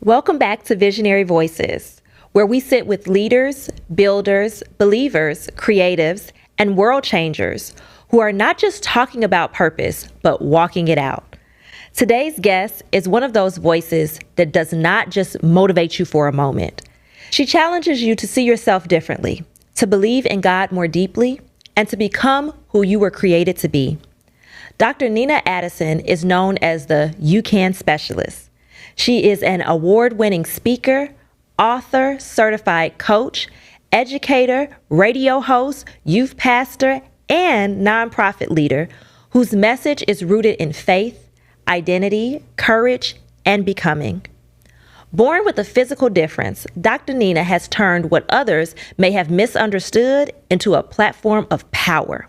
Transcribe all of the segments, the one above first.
Welcome back to Visionary Voices, where we sit with leaders, builders, believers, creatives, and world changers who are not just talking about purpose, but walking it out. Today's guest is one of those voices that does not just motivate you for a moment. She challenges you to see yourself differently, to believe in God more deeply, and to become who you were created to be. Dr. Nina Addison is known as the You Can Specialist. She is an award-winning speaker, author, certified coach, educator, radio host, youth pastor, and nonprofit leader whose message is rooted in faith, identity, courage, and becoming. Born with a physical difference, Dr. Nina has turned what others may have misunderstood into a platform of power.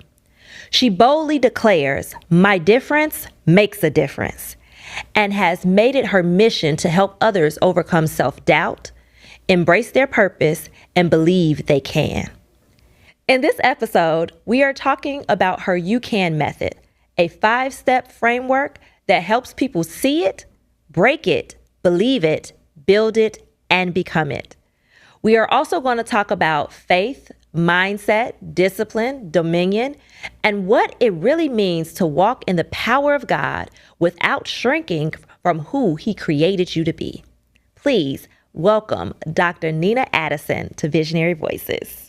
She boldly declares, "My difference makes a difference," and has made it her mission to help others overcome self-doubt, embrace their purpose, and believe they can. In this episode, we are talking about her You Can method, a 5-step framework that helps people see it, break it, believe it, build it, and become it. We are also going to talk about faith, mindset, discipline, dominion, and what it really means to walk in the power of God without shrinking from who He created you to be. Please welcome Dr. Nina Addison to Visionary Voices.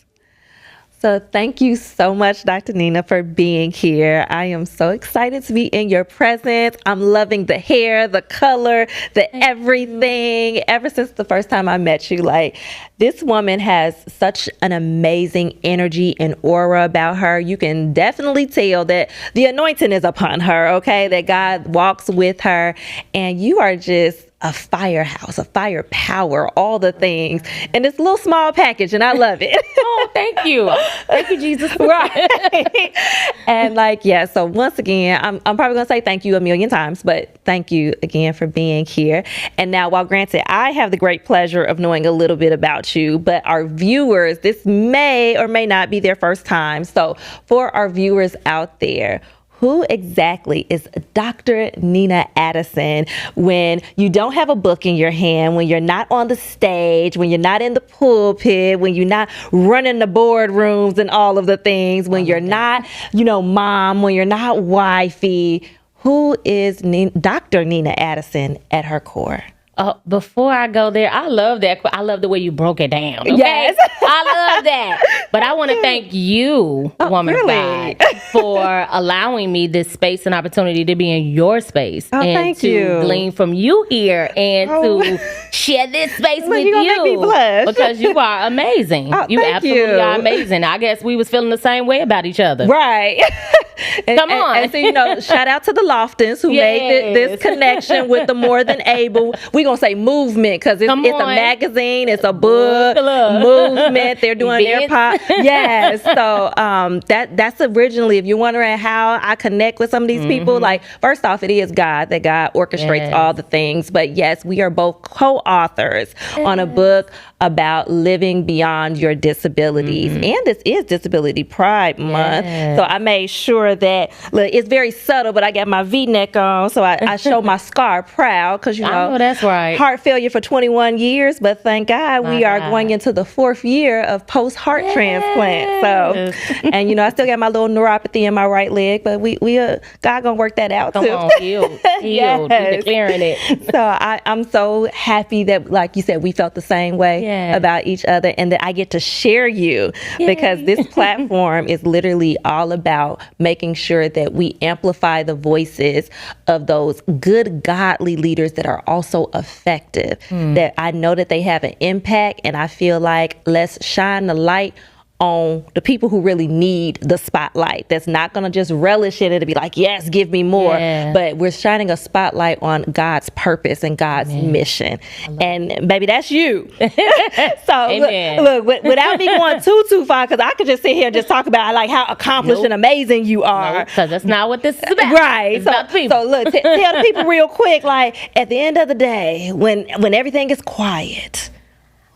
So thank you so much, Dr. Nina, for being here. I am so excited to be in your presence. I'm loving the hair, the color, the everything. Ever since the first time I met you, like, this woman has such an amazing energy and aura about her. You can definitely tell that the anointing is upon her, okay? That God walks with her. And you are just a firehouse, a firepower, all the things in this little small package, and I love it. Oh, thank you. Thank you, Jesus. Right. And so once again, I'm probably going to say thank you a million times, but thank you again for being here. And now, while granted, I have the great pleasure of knowing a little bit about you, but our viewers, this may or may not be their first time. So for our viewers out there, who exactly is Dr. Nina Addison when you don't have a book in your hand, when you're not on the stage, when you're not in the pulpit, when you're not running the boardrooms and all of the things, when you're not, mom, when you're not wifey? Who is Dr. Nina Addison at her core? Before I go there, I love that. I love the way you broke it down. Okay? Yes. I love that. But I want to thank you, woman of God, for allowing me this space and opportunity to be in your space. And to glean from you here and to share this space with you. Make me blush. Because you are amazing. You absolutely are amazing. I guess we was feeling the same way about each other. Right. Come on. And so, shout out to the Loftons who made this connection with the More Than Able. We're going to say movement because it's a magazine, it's a book, movement. They're doing their part. Yes. So that's originally, if you're wondering how I connect with some of these people, like, first off, it is God, that God orchestrates all the things. But yes, we are both co-authors on a book about living beyond your disabilities. And this is Disability Pride Month. So I made sure that, look, it's very subtle, but I got my V-neck on, so I show my scar proud because, I know that's right. Heart failure for 21 years, but thank God we are going into the 4th year of post-heart transplant. So, and I still got my little neuropathy in my right leg, but we God gonna work that out too. Come on, healed. Yes. You're declaring it. So I'm so happy that, like you said, we felt the same way about each other, and that I get to share you because this platform is literally all about making sure that we amplify the voices of those good, godly leaders that are also effective, that I know that they have an impact, and I feel like let's shine the light on the people who really need the spotlight. That's not going to just relish in it and be like, yes, give me more. But we're shining a spotlight on God's purpose and God's mission. And baby, that's you. So look, without me going too far, because I could just sit here and just talk about like how accomplished and amazing you are. Because that's not what this is about. Right. So look, tell the people real quick, like, at the end of the day, when everything is quiet.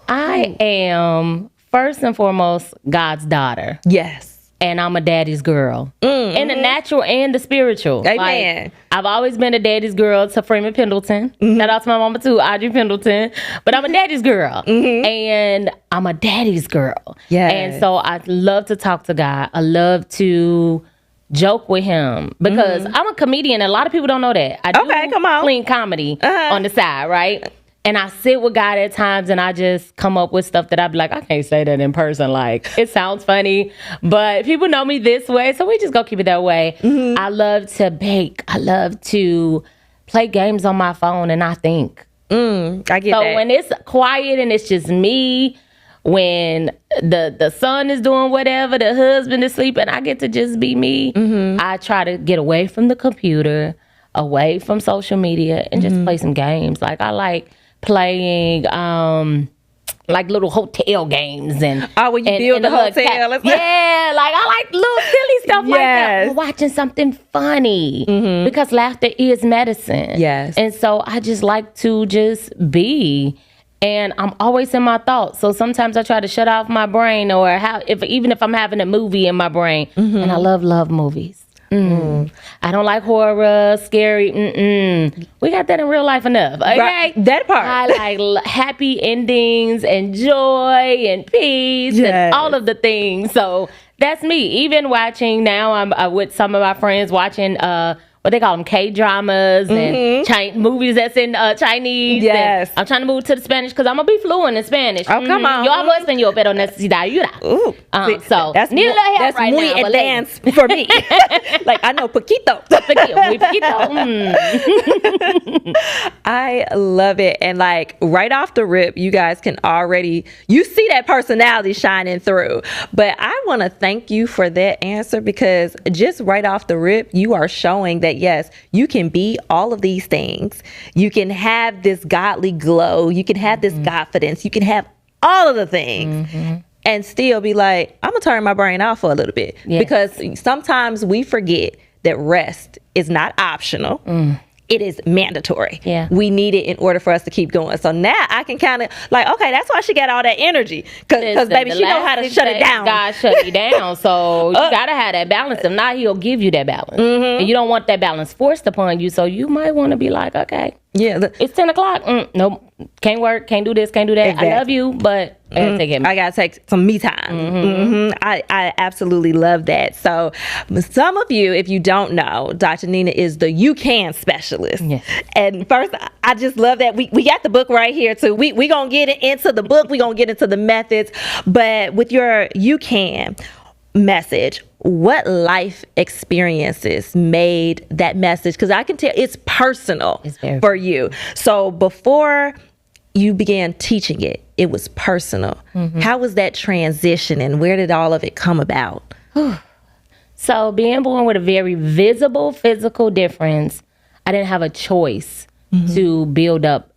I am, first and foremost, God's daughter. Yes. and I'm a daddy's girl. In the natural and the spiritual. Amen. Like, I've always been a daddy's girl to Freeman Pendleton. Shout out to my mama too, Audrey Pendleton. But I'm a daddy's girl. And I'm a daddy's girl. Yes. And so I love to talk to God. I love to joke with him because I'm a comedian. And a lot of people don't know that. I do clean comedy on the side, right? And I sit with God at times and I just come up with stuff that I'd be like, I can't say that in person. Like, it sounds funny, but people know me this way. So we just go keep it that way. I love to bake. I love to play games on my phone and I think. I get that. So when it's quiet and it's just me, when the son is doing whatever, the husband is sleeping, I get to just be me. I try to get away from the computer, away from social media and just play some games. Like I like playing like little hotel games and when you build the hotel. Yeah, like I like little silly stuff like that. We're watching something funny because laughter is medicine. Yes. And so I just like to just be. And I'm always in my thoughts. So sometimes I try to shut off my brain or even if I'm having a movie in my brain. And I love movies. I don't like horror, scary. We got that in real life enough. Okay? Right. That part. I like happy endings and joy and peace and all of the things. So that's me. Even watching now, I'm with some of my friends watching what they call them, K-dramas and movies that's in Chinese. Yes. I'm trying to move to the Spanish because I'm going to be fluent in Spanish. Oh, come on. Yo hablo español, pero necesito ayuda. So that's need a little help right muy now. Advanced for me. Like, I know poquito. Muy poquito. I love it. And like right off the rip, you guys can already, you see that personality shining through. But I want to thank you for that answer because just right off the rip, you are showing that yes, you can be all of these things. You can have this godly glow. You can have this confidence. You can have all of the things and still be like, I'm going to turn my brain off for a little bit. Yes. Because sometimes we forget that rest is not optional. It is mandatory. Yeah. We need it in order for us to keep going. So now I can kind of like, okay, that's why she got all that energy. Because baby, she know how to shut it down. God shut you down. So you got to have that balance. If not, he'll give you that balance. And you don't want that balance forced upon you. So you might want to be like, okay, it's 10 o'clock. Nope. Can't work. Can't do this. Can't do that. Exactly. I love you, but I gotta take some me time. I absolutely love that. So some of you, if you don't know, Dr. Nina is the You Can specialist. Yes. And first, I just love that we got the book right here too. We gonna get into the book. We gonna get into the methods. But with your You Can message, what life experiences made that message? Because I can tell it's personal for you. So before you began teaching it, it was personal. How was that transition and where did all of it come about? So being born with a very visible physical difference, I didn't have a choice to build up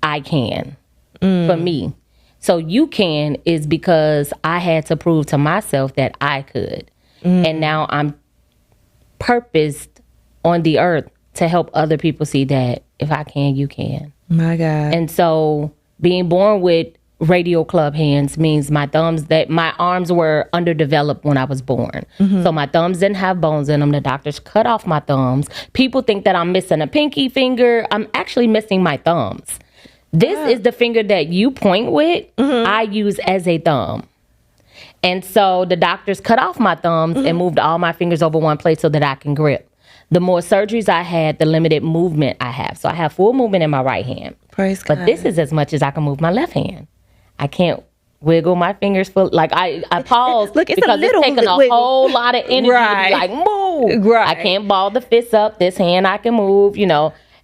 I can for me. So You Can is because I had to prove to myself that I could. And now I'm purposed on the earth to help other people see that if I can, you can. My God. And so being born with radio club hands means my arms were underdeveloped when I was born. So my thumbs didn't have bones in them. The doctors cut off my thumbs. People think that I'm missing a pinky finger. I'm actually missing my thumbs. This is the finger that you point with. I use as a thumb. And so the doctors cut off my thumbs and moved all my fingers over one place so that I can grip. The more surgeries I had, the limited movement I have. So I have full movement in my right hand. Praise God. But this is as much as I can move my left hand. I can't wiggle my fingers full. Like I pause Look, it's because it's taking a whole lot of energy to be like, move. Right. I can't ball the fist up. This hand I can move,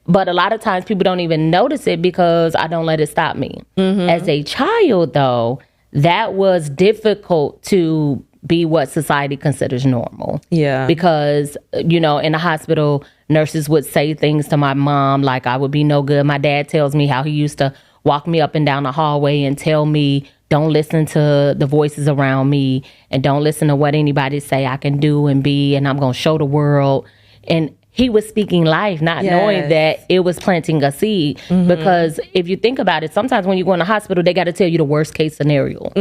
But a lot of times people don't even notice it because I don't let it stop me. As a child, though, that was difficult to be what society considers normal. Yeah. Because, in the hospital, nurses would say things to my mom like I would be no good. My dad tells me how he used to walk me up and down the hallway and tell me, don't listen to the voices around me and don't listen to what anybody say I can do and be, and I'm going to show the world. And he was speaking life, not knowing that it was planting a seed. Because if you think about it, sometimes when you go in the hospital, they got to tell you the worst case scenario.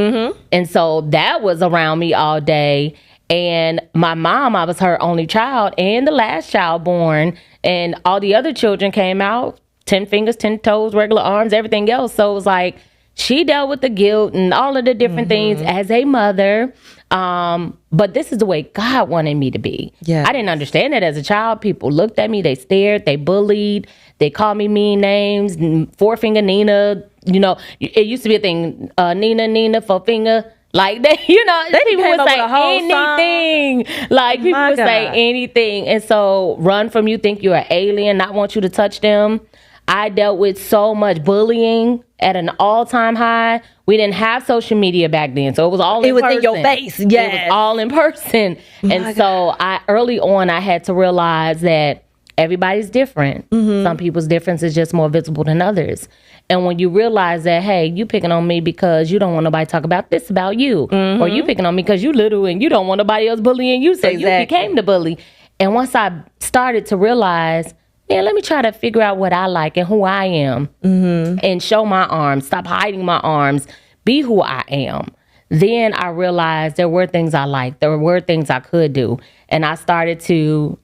And so that was around me all day. And my mom, I was her only child and the last child born. And all the other children came out, 10 fingers, 10 toes, regular arms, everything else. So it was like, she dealt with the guilt and all of the different things as a mother. But this is the way God wanted me to be. Yeah. I didn't understand it as a child. People looked at me, they stared, they bullied, they called me mean names, four-finger Nina. You know, it used to be a thing, Nina, four-finger. Like, people would say anything. Like, people would say anything. And so, run from you, think you're an alien, not want you to touch them. I dealt with so much bullying at an all-time high. We didn't have social media back then, so it was all in person. It was in your face, yes. It was all in person. So early on, I had to realize that everybody's different. Some people's difference is just more visible than others. And when you realize that, hey, you picking on me because you don't want nobody to talk about this about you, or you picking on me because you little and you don't want nobody else bullying you, so you became the bully. And once I started to realize, man, let me try to figure out what I like and who I am, and show my arms, stop hiding my arms, be who I am. Then I realized there were things I liked, there were things I could do, and I started to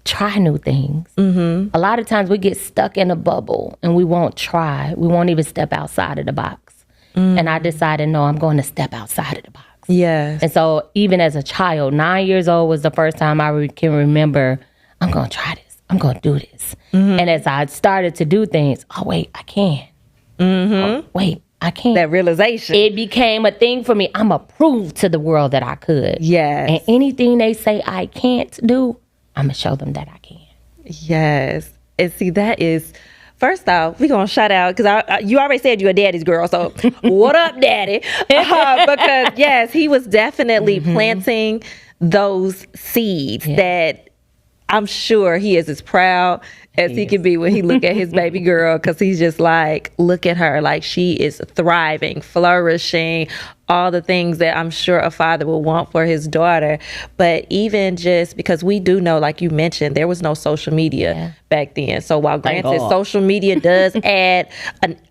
try new things. A lot of times we get stuck in a bubble and we won't try. We won't even step outside of the box. And I decided, no, I'm going to step outside of the box. Yes. And so even as a child, 9 years old was the first time I can remember, I'm going to try this. I'm going to do this. And as I started to do things, oh, wait, I can. Oh, wait, I can. That realization. It became a thing for me. I'm going to prove to the world that I could. Yes. And anything they say I can't do, I'm going to show them that I can. Yes. And see, that is, first off, we're going to shout out, because you already said you're a daddy's girl, so what up, daddy? Because, yes, he was definitely planting those seeds that I'm sure he is as proud as he can be when he look at his baby girl, because he's just like, look at her, like she is thriving, flourishing, all the things that I'm sure a father would want for his daughter. But even just because we do know, like you mentioned, there was no social media back then. So while granted, social media does add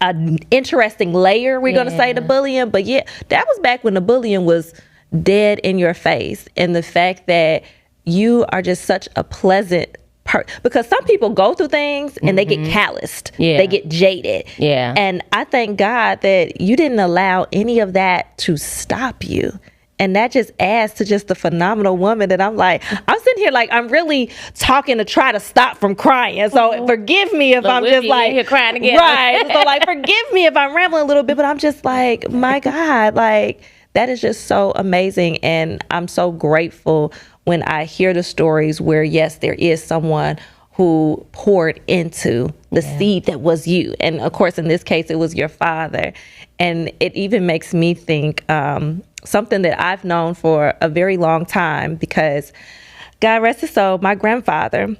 an interesting layer, we're going to say, to bullying. But yeah, that was back when the bullying was dead in your face. And the fact that you are just such a pleasant because some people go through things and they get calloused. They get jaded. And I thank God that you didn't allow any of that to stop you. And that just adds to just the phenomenal woman that I'm like, I'm sitting here like I'm really talking to try to stop from crying. So forgive me if I'm just like here crying again. Right. So like forgive me if I'm rambling a little bit, but I'm just like, my God, like that is just so amazing. And I'm so grateful when I hear the stories where, yes, there is someone who poured into the seed that was you. And of course, in this case, it was your father. And it even makes me think something that I've known for a very long time, because God rest his soul, my grandfather,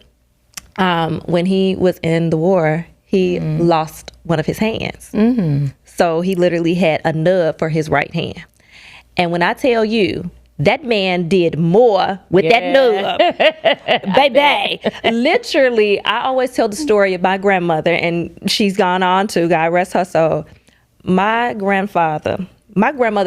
when he was in the war, he lost one of his hands. So he literally had a nub for his right hand. And when I tell you, that man did more with that nub. Baby. Literally, I always tell the story of my grandmother, and she's gone on to, God rest her soul. My grandmother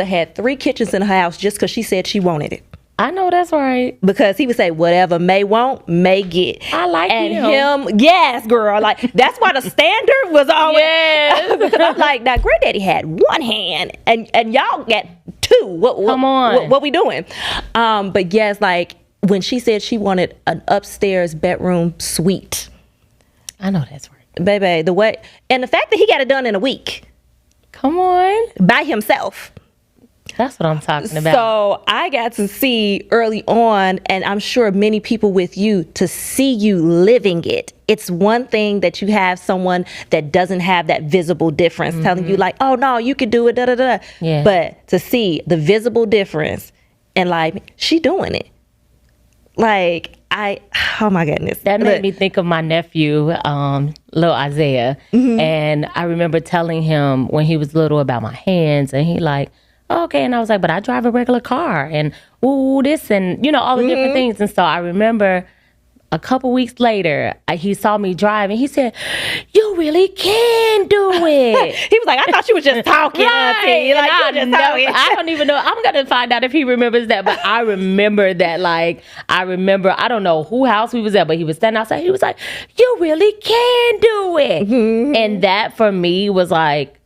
had 3 kitchens in her house just because she said she wanted it. I know that's right. Because he would say, whatever May want, May get. I like him. Yes, girl. Like, that's why the standard was always. Because I'm like, now, granddaddy had 1 hand, and y'all got 2. Come on. What we doing? But yes, like, when she said she wanted an upstairs bedroom suite. I know that's right. Baby, and the fact that he got it done in a week. Come on. By himself. That's what I'm talking about. So I got to see early on, and I'm sure many people with you, to see you living it. It's one thing that you have someone that doesn't have that visible difference telling you like, oh no, you could do it, da da da. Yeah. But to see the visible difference and like, she doing it. Like, oh my goodness. That made me think of my nephew, little Isaiah. And I remember telling him when he was little about my hands, and he like, okay. And I was like, but I drive a regular car, and ooh, this, and all the different things. And so I remember a couple weeks later, he saw me drive and he said, "You really can do it." He was like, "I thought you was just talking, auntie." Like, I don't even know. I'm going to find out if he remembers that. But I remember that. Like, I don't know who house we was at, but he was standing outside. He was like, "You really can do it." Mm-hmm. And that for me was like,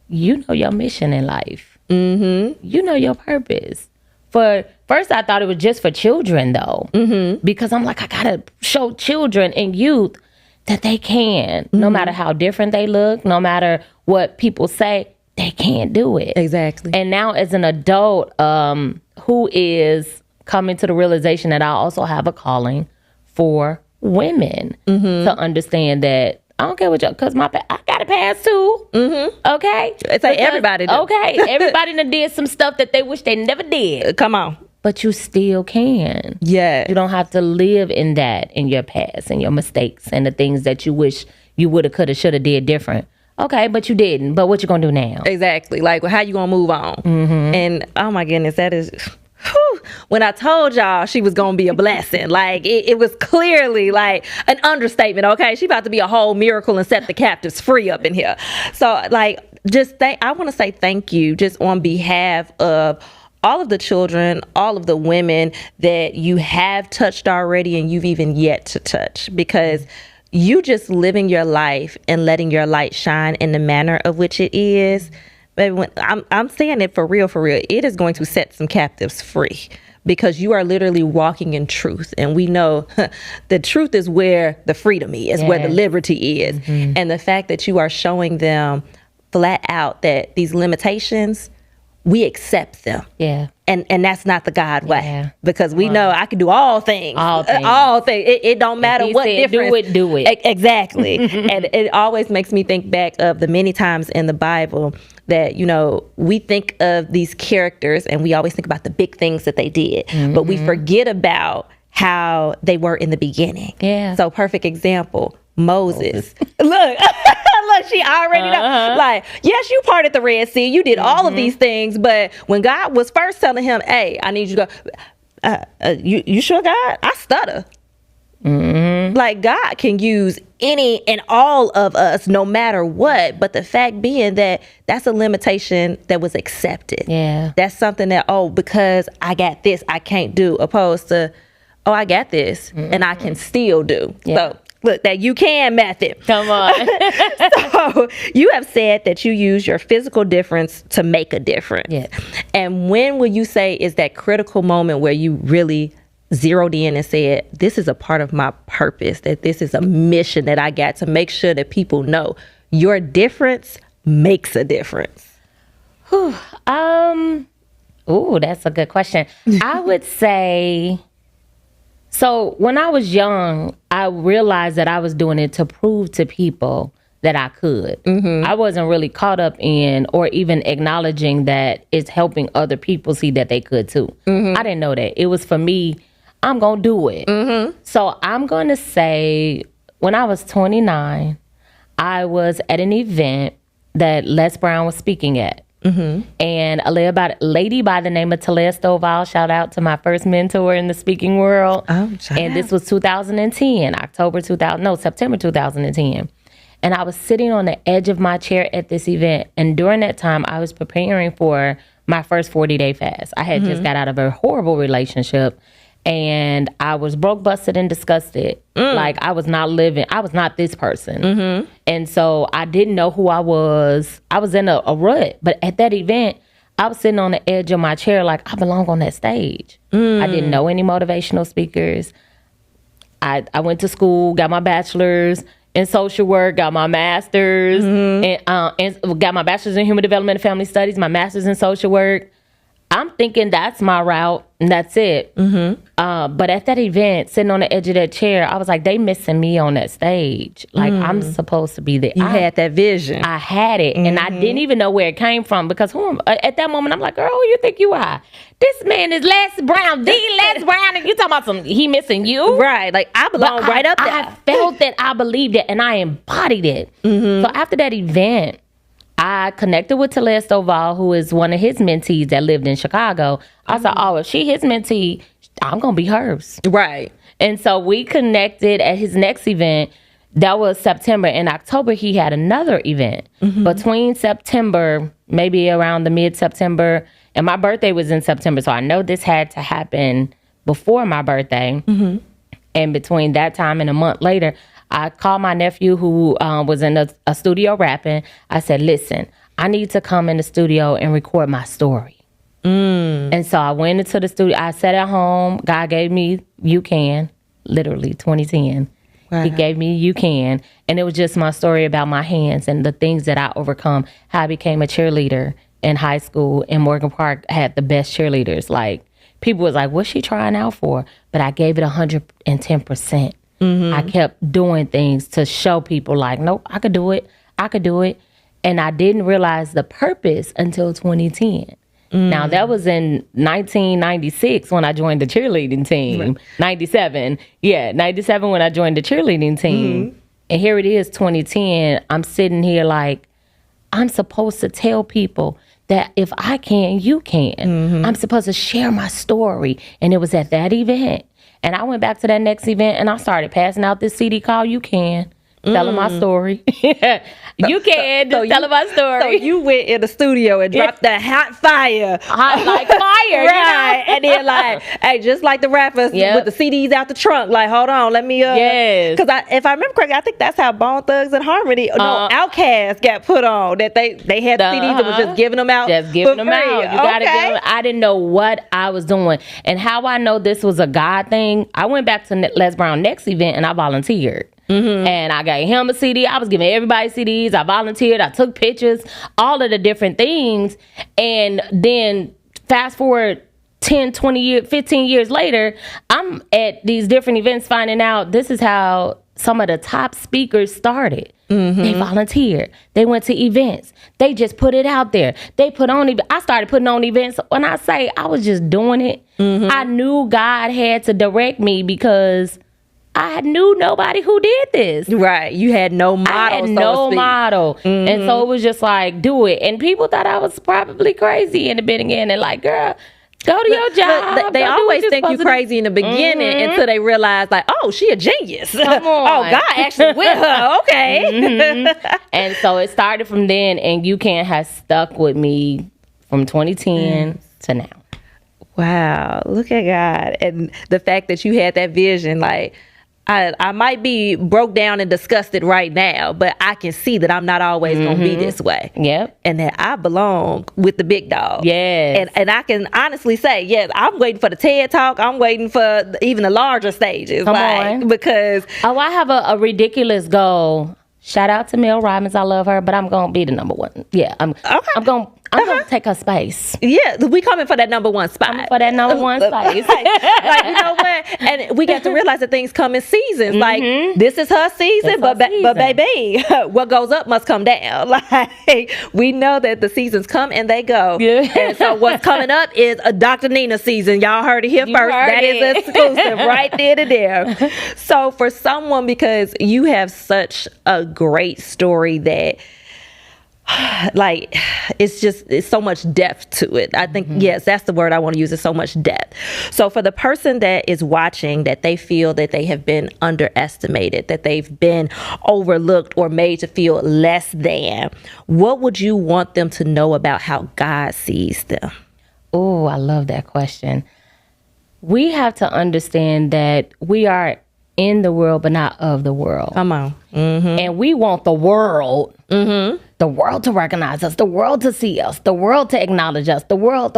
you know your mission in life. Mm-hmm. You know your purpose. First, I thought it was just for children, though, because I'm like, I gotta show children and youth that they can, no matter how different they look, no matter what people say, they can do it. Exactly. And now, as an adult, who is coming to the realization that I also have a calling for women to understand that. I don't care what y'all, because I got a pass too. Mm-hmm. Okay? It's like everybody do. Okay. Everybody done did some stuff that they wish they never did. Come on. But you still can. Yeah. You don't have to live in that, in your past, and your mistakes, and the things that you wish you woulda, coulda, shoulda did different. Okay, but you didn't. But what you gonna do now? Exactly. Like, how you gonna move on? Mm-hmm. And, oh my goodness, that is... When I told y'all she was gonna be a blessing, like it was clearly like an understatement. Okay, she about to be a whole miracle and set the captives free up in here. So like, I want to say thank you just on behalf of all of the children, all of the women that you have touched already and you've even yet to touch, because you just living your life and letting your light shine in the manner of which it is. But I'm saying it for real, it is going to set some captives free, because you are literally walking in truth. And we know the truth is where the freedom is, where the liberty is. Mm-hmm. And the fact that you are showing them flat out that these limitations, we accept them. Yeah. And that's not the God way, because we know I can do all things. All things. It don't matter what difference. Do it. Exactly. And it always makes me think back of the many times in the Bible that, you know, we think of these characters and we always think about the big things that they did, but we forget about how they were in the beginning. Yeah. So perfect example, Moses. Look, she already know. Like, yes, you parted the Red Sea. You did all of these things. But when God was first telling him, "Hey, I need you to go," you sure, God? I stutter. Mm-hmm. Like, God can use any and all of us, no matter what. But the fact being that that's a limitation that was accepted. Yeah. That's something that, because I got this, I can't do, opposed to, I got this and I can still do. Yeah. So look, that you can method. Come on. So you have said that you use your physical difference to make a difference. Yes. And when will you say is that critical moment where you really zeroed in and said, this is a part of my purpose, that this is a mission that I got to make sure that people know your difference makes a difference? That's a good question. I would say, so when I was young, I realized that I was doing it to prove to people that I could. Mm-hmm. I wasn't really caught up in or even acknowledging that it's helping other people see that they could too. Mm-hmm. I didn't know that. It was for me, I'm going to do it. Mm-hmm. So I'm going to say when I was 29, I was at an event that Les Brown was speaking at. Mm-hmm. And a lady by the name of Talia Stovall, shout out to my first mentor in the speaking world. And this was 2010, September 2010. And I was sitting on the edge of my chair at this event. And during that time, I was preparing for my first 40-day fast. I had just got out of a horrible relationship. And I was broke, busted, and disgusted. Like, I was not this person. Mm-hmm. And so I didn't know who I was. I was in a rut. But at that event, I was sitting on the edge of my chair like, I belong on that stage. I didn't know any motivational speakers. I went to school, got my bachelor's in social work, got my master's, and got my bachelor's in human development and family studies, my master's in social work. I'm thinking that's my route and that's it. Mm-hmm. But at that event, sitting on the edge of that chair, I was like, they missing me on that stage. Like, I'm supposed to be there. You had that vision. I had it. Mm-hmm. And I didn't even know where it came from, because at that moment, I'm like, girl, who you think you are? This man is Les Brown, the Les Brown, and you talking about he missing you? Right. Like, I belong right up there. I felt that, I believed it, and I embodied it. Mm-hmm. So after that event, I connected with Talia Stovall, who is one of his mentees that lived in Chicago. I said, if she his mentee, I'm going to be hers. Right. And so we connected at his next event. That was September. In October, he had another event. Between September, maybe around the mid-September, and my birthday was in September. So I know this had to happen before my birthday. And between that time and a month later, I called my nephew who was in a studio rapping. I said, listen, I need to come in the studio and record my story. And so I went into the studio. I sat at home. God gave me You Can, literally 2010. Wow. He gave me You Can. And it was just my story about my hands and the things that I overcome, how I became a cheerleader in high school. And Morgan Park had the best cheerleaders. Like, people was like, what's she trying out for? But I gave it 110%. I kept doing things to show people like, nope, I could do it. I could do it. And I didn't realize the purpose until 2010. Now, that was in 1996 when I joined the cheerleading team. 97. Yeah, 97 when I joined the cheerleading team. And here it is, 2010. I'm sitting here like, I'm supposed to tell people that if I can, you can. I'm supposed to share my story. And it was at that event. And I went back to that next event and I started passing out this CD called You Can. Telling my story. You can just tell my story. So you went in the studio and dropped that hot fire. Hot like fire. Right. And then like, hey, just like the rappers with the CDs out the trunk. Like, hold on, let me Yes. Because if I remember correctly, I think that's how Bone Thugs and Harmony, Outkast got put on. That they had CDs that was just giving them out. Just giving them free. out. You gotta give them. I didn't know what I was doing. And how I know this was a God thing, I went back to Les Brown next event and I volunteered. And I gave him a CD. I was giving everybody CDs. I volunteered. I took pictures, all of the different things. And then fast forward 10, 20 years, 15 years later, I'm at these different events finding out this is how some of the top speakers started. They volunteered. They went to events. They just put it out there. They put on, I started putting on events. When I say I was just doing it, I knew God had to direct me because I knew nobody who did this. Right. You had no model. I had no model. And so it was just like, do it. And people thought I was probably crazy in the beginning. And like, girl, go to your job. They always think you crazy in the beginning until they realize like, oh, she a genius. Come on. Oh, God actually with her. Okay. And so it started from then. And You Can has stuck with me from 2010 to now. Wow. Look at God. And the fact that you had that vision, like, I might be broke down and disgusted right now, but I can see that I'm not always going to be this way. Yep. And that I belong with the big dog. Yes. And I can honestly say, yes, I'm waiting for the TED Talk. I'm waiting for even the larger stages. Come on. Because... Oh, I have a ridiculous goal. Shout out to Mel Robbins. I love her, but I'm going to be the number one. Yeah. I'm going to take her space. Yeah, we coming for that number one spot. For that number one space. like, you know what? And we got to realize that things come in seasons. Like, this is her season, but baby, what goes up must come down. Like, we know that the seasons come and they go. Yeah. And so what's coming up is a Dr. Nina season. Y'all heard it here first. That is exclusive right there to there. So for someone, because you have such a great story that like it's so much depth to it. I think yes, that's the word I want to use, is so much depth. So for the person that is watching, that they feel that they have been underestimated, that they've been overlooked or made to feel less than, what would you want them to know about how God sees them? Oh, I love that question. We have to understand that we are in the world, but not of the world. Come on. And we want the world, the world to recognize us, the world to see us, the world to acknowledge us, the world.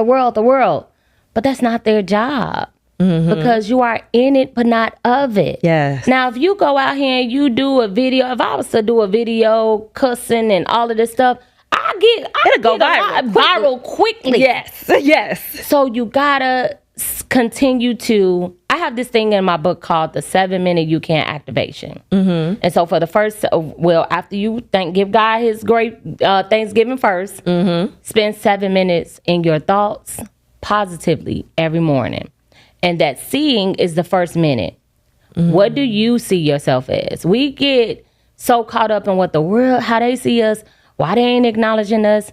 But that's not their job, because you are in it, but not of it. Yes. Now, if you go out here and you do a video, if I was to do a video cussing and all of this stuff, it'll go viral quickly. Yes. So you gotta continue to, I have this thing in my book called the 7-minute You Can activation. And so for the first, after you give God his great Thanksgiving first, spend 7 minutes in your thoughts positively every morning. And that seeing is the first minute. What do you see yourself as? We get so caught up in what the world, how they see us, why they ain't acknowledging us.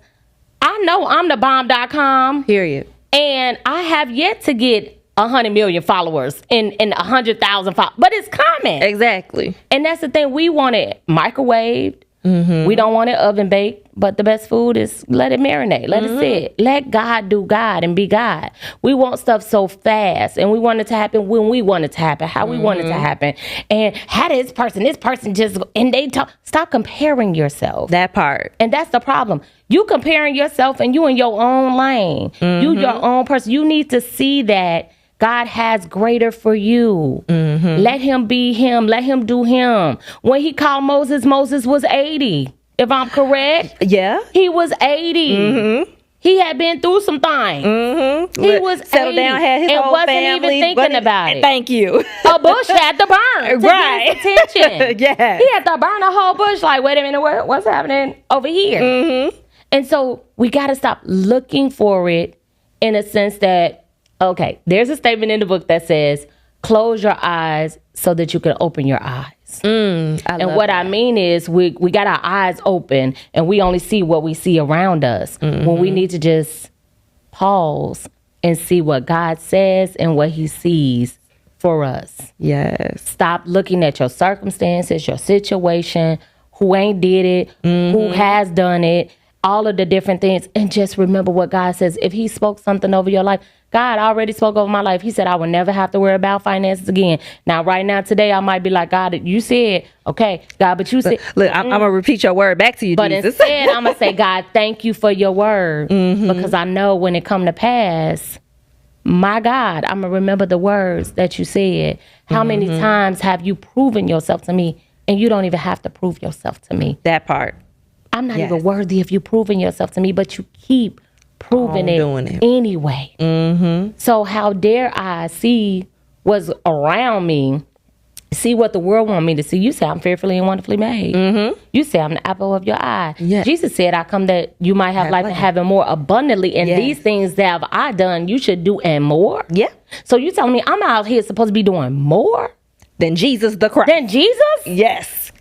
I know I'm the bomb.com. Period. And I have yet to get 100 million followers and 100,000 followers, but it's coming. Exactly. And that's the thing. We want it microwaved. We don't want it oven baked, but the best food is let it marinate, let it sit. Let God do God and be God. We want stuff so fast, and we want it to happen when we want it to happen, how we want it to happen. And how did this person just, and they talk, stop comparing yourself. That part. And that's the problem. You comparing yourself and you in your own lane. You your own person. You need to see that God has greater for you. Let him be him. Let him do him. When he called Moses, Moses was 80. If I'm correct. Yeah. He was 80. He had been through some things. He was settled 80 down, had his and whole wasn't family, even thinking about it. Thank you. A bush had to burn to get his attention. Yeah. He had to burn a whole bush. Like, wait a minute, what's happening over here? And so we got to stop looking for it in a sense that, okay, there's a statement in the book that says, close your eyes so that you can open your eyes. And what I mean is we got our eyes open and we only see what we see around us when we need to just pause and see what God says and what he sees for us. Yes. Stop looking at your circumstances, your situation, who ain't did it, who has done it, all of the different things, and just remember what God says. If he spoke something over your life, God already spoke over my life. He said I will never have to worry about finances again. Now, right now, today, I might be like, God, you said, okay, God, but you said. Look, I'm going to repeat your word back to you, but Jesus. Instead, I'm going to say, God, thank you for your word. Because I know when it come to pass, my God, I'm going to remember the words that you said. How many times have you proven yourself to me, and you don't even have to prove yourself to me? That part. I'm not even worthy of you proving yourself to me, but you keep proving it anyway. So how dare I see what's around me, see what the world want me to see? You say I'm fearfully and wonderfully made. You say I'm the apple of your eye. Yes. Jesus said I come that you might have life and have it more abundantly. And these things that have I done, you should do and more. Yeah. So you telling me I'm out here supposed to be doing more than Jesus the Christ? Than Jesus? Yes.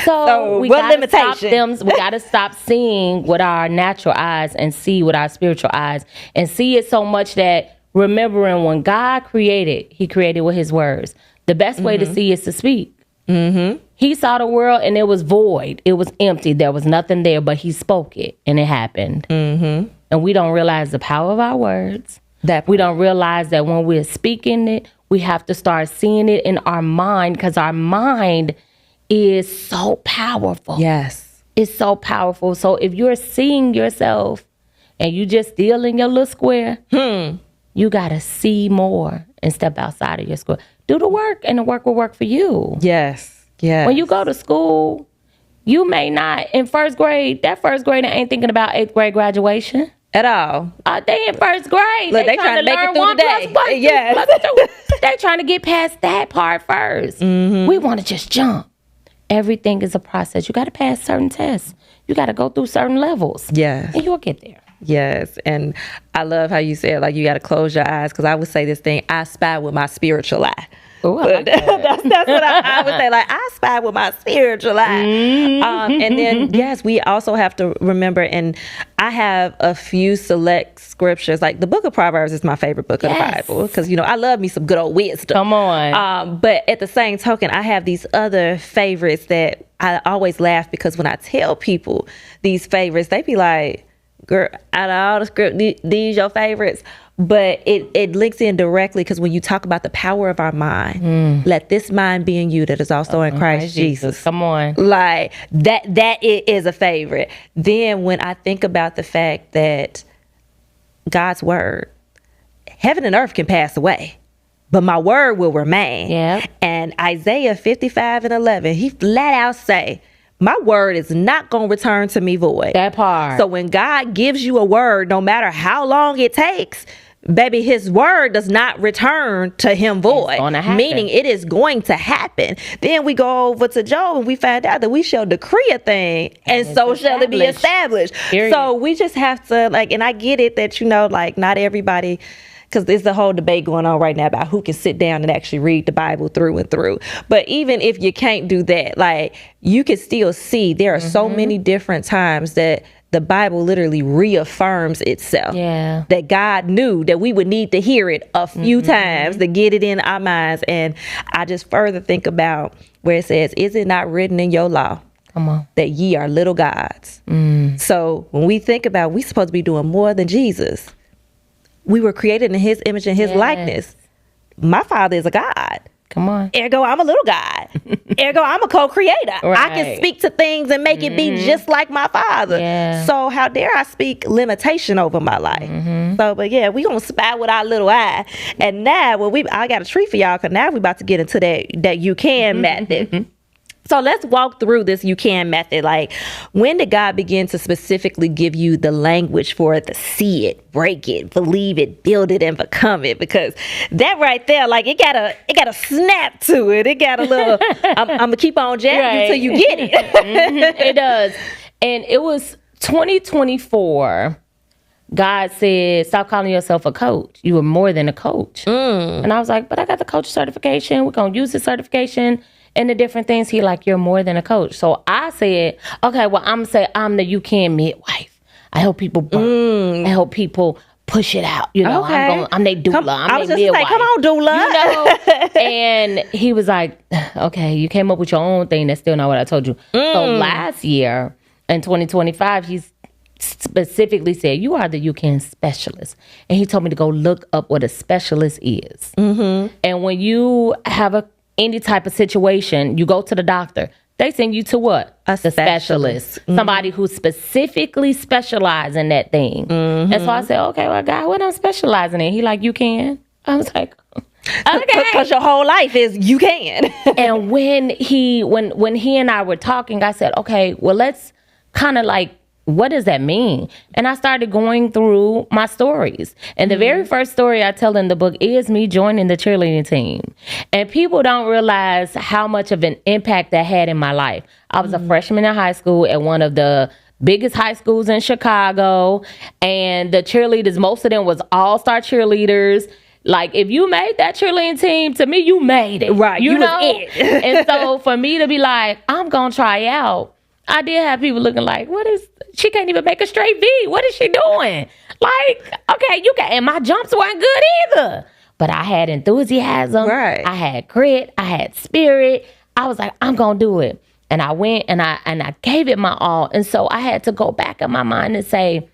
So we gotta stop them. We gotta stop seeing with our natural eyes and see with our spiritual eyes, and see it so much that remembering when God created, he created with his words. The best way to see is to speak. He saw the world and it was void. It was empty. There was nothing there, but he spoke it and it happened. And we don't realize the power of our words. We don't realize that when we're speaking it, we have to start seeing it in our mind, because our mind is so powerful. Yes. It's so powerful. So if you're seeing yourself and you just still in your little square, you got to see more and step outside of your square. Do the work and the work will work for you. Yes. Yes. When you go to school, you may not, in first grade, that first grader ain't thinking about 8th grade graduation. At all. They in first grade. Look, they trying to make it through the day. Yes. They trying to get past that part first. We want to just jump. Everything is a process. You got to pass certain tests. You got to go through certain levels. Yes. And you'll get there. Yes. And I love how you said, like, you got to close your eyes, because I would say this thing, I spy with my spiritual eye. Ooh, I like that. That's what I would say. Like, I spy with my spiritual eye. And then, yes, we also have to remember, and I have a few select scriptures. Like, the book of Proverbs is my favorite book of the Bible, because, you know, I love me some good old wisdom. Come on. But at the same token, I have these other favorites that I always laugh, because when I tell people these favorites, they be like, girl, out of all the script, these your favorites? But it links in directly, because when you talk about the power of our mind, let this mind be in you that is also in Christ Jesus. Come on. Like, that is a favorite. Then when I think about the fact that God's word, heaven and earth can pass away, but my word will remain. Yeah. And Isaiah 55:11, he flat out say, my word is not going to return to me void. That part. So when God gives you a word, no matter how long it takes, baby, his word does not return to him void. Meaning it is going to happen. Then we go over to Job and we find out that we shall decree a thing, and so shall it be established. Period. So we just have to, like, and I get it that, you know, like, not everybody, because there's a whole debate going on right now about who can sit down and actually read the Bible through and through. But even if you can't do that, like, you can still see there are so many different times that the Bible literally reaffirms itself. Yeah. That God knew that we would need to hear it a few times to get it in our minds. And I just further think about where it says, is it not written in your law? Come on. That ye are little gods. So when we think about we supposed to be doing more than Jesus, we were created in his image and his likeness. My Father is a God. Come on. Ergo, I'm a little God. Ergo, I'm a co-creator. Right. I can speak to things and make it be just like my Father. Yeah. So how dare I speak limitation over my life? So, but yeah, we gonna spy with our little eye. And now, I got a treat for y'all, because now we about to get into that you can method. So let's walk through this you can method. Like, when did God begin to specifically give you the language for it to see it, break it, believe it, build it, and become it? Because that right there, like, it got a snap to it. It got a little, I'm gonna keep on jabbing you till you get it. It does. And it was 2024. God said, stop calling yourself a coach. You are more than a coach. And I was like, but I got the coach certification. We're going to use the certification and the different things. He like, you're more than a coach. So I said, okay, well, I'm going to say I'm the you can midwife. I help people burn. I help people push it out. You know, Okay. I'm their doula. I was their just midwife. like, come on, doula. You know? And he was like, okay, you came up with your own thing. That's still not what I told you. So last year in 2025, he's specifically said, you are the you can specialist. And he told me to go look up what a specialist is. And when you have any type of situation, you go to the doctor. They send you to what? A the specialist. Somebody who specifically specializes in that thing. And so I said, okay, well, God, what I'm specializing in? He like, you can? I was like, okay. Because your whole life is you can. And when he and I were talking, I said, okay, well, let's kind of like, what does that mean? And I started going through my stories. And the very first story I tell in the book is me joining the cheerleading team. And people don't realize how much of an impact that had in my life. I was a freshman in high school at one of the biggest high schools in Chicago. And the cheerleaders, most of them was all-star cheerleaders. Like, if you made that cheerleading team, to me, you made it. Right. You know? Was it. And so for me to be like, I'm going to try out. I did have people looking like, she can't even make a straight V. What is she doing? Like, okay, you can, and my jumps weren't good either. But I had enthusiasm. Right. I had grit. I had spirit. I was like, I'm going to do it. And I went and I gave it my all. And so I had to go back in my mind and say,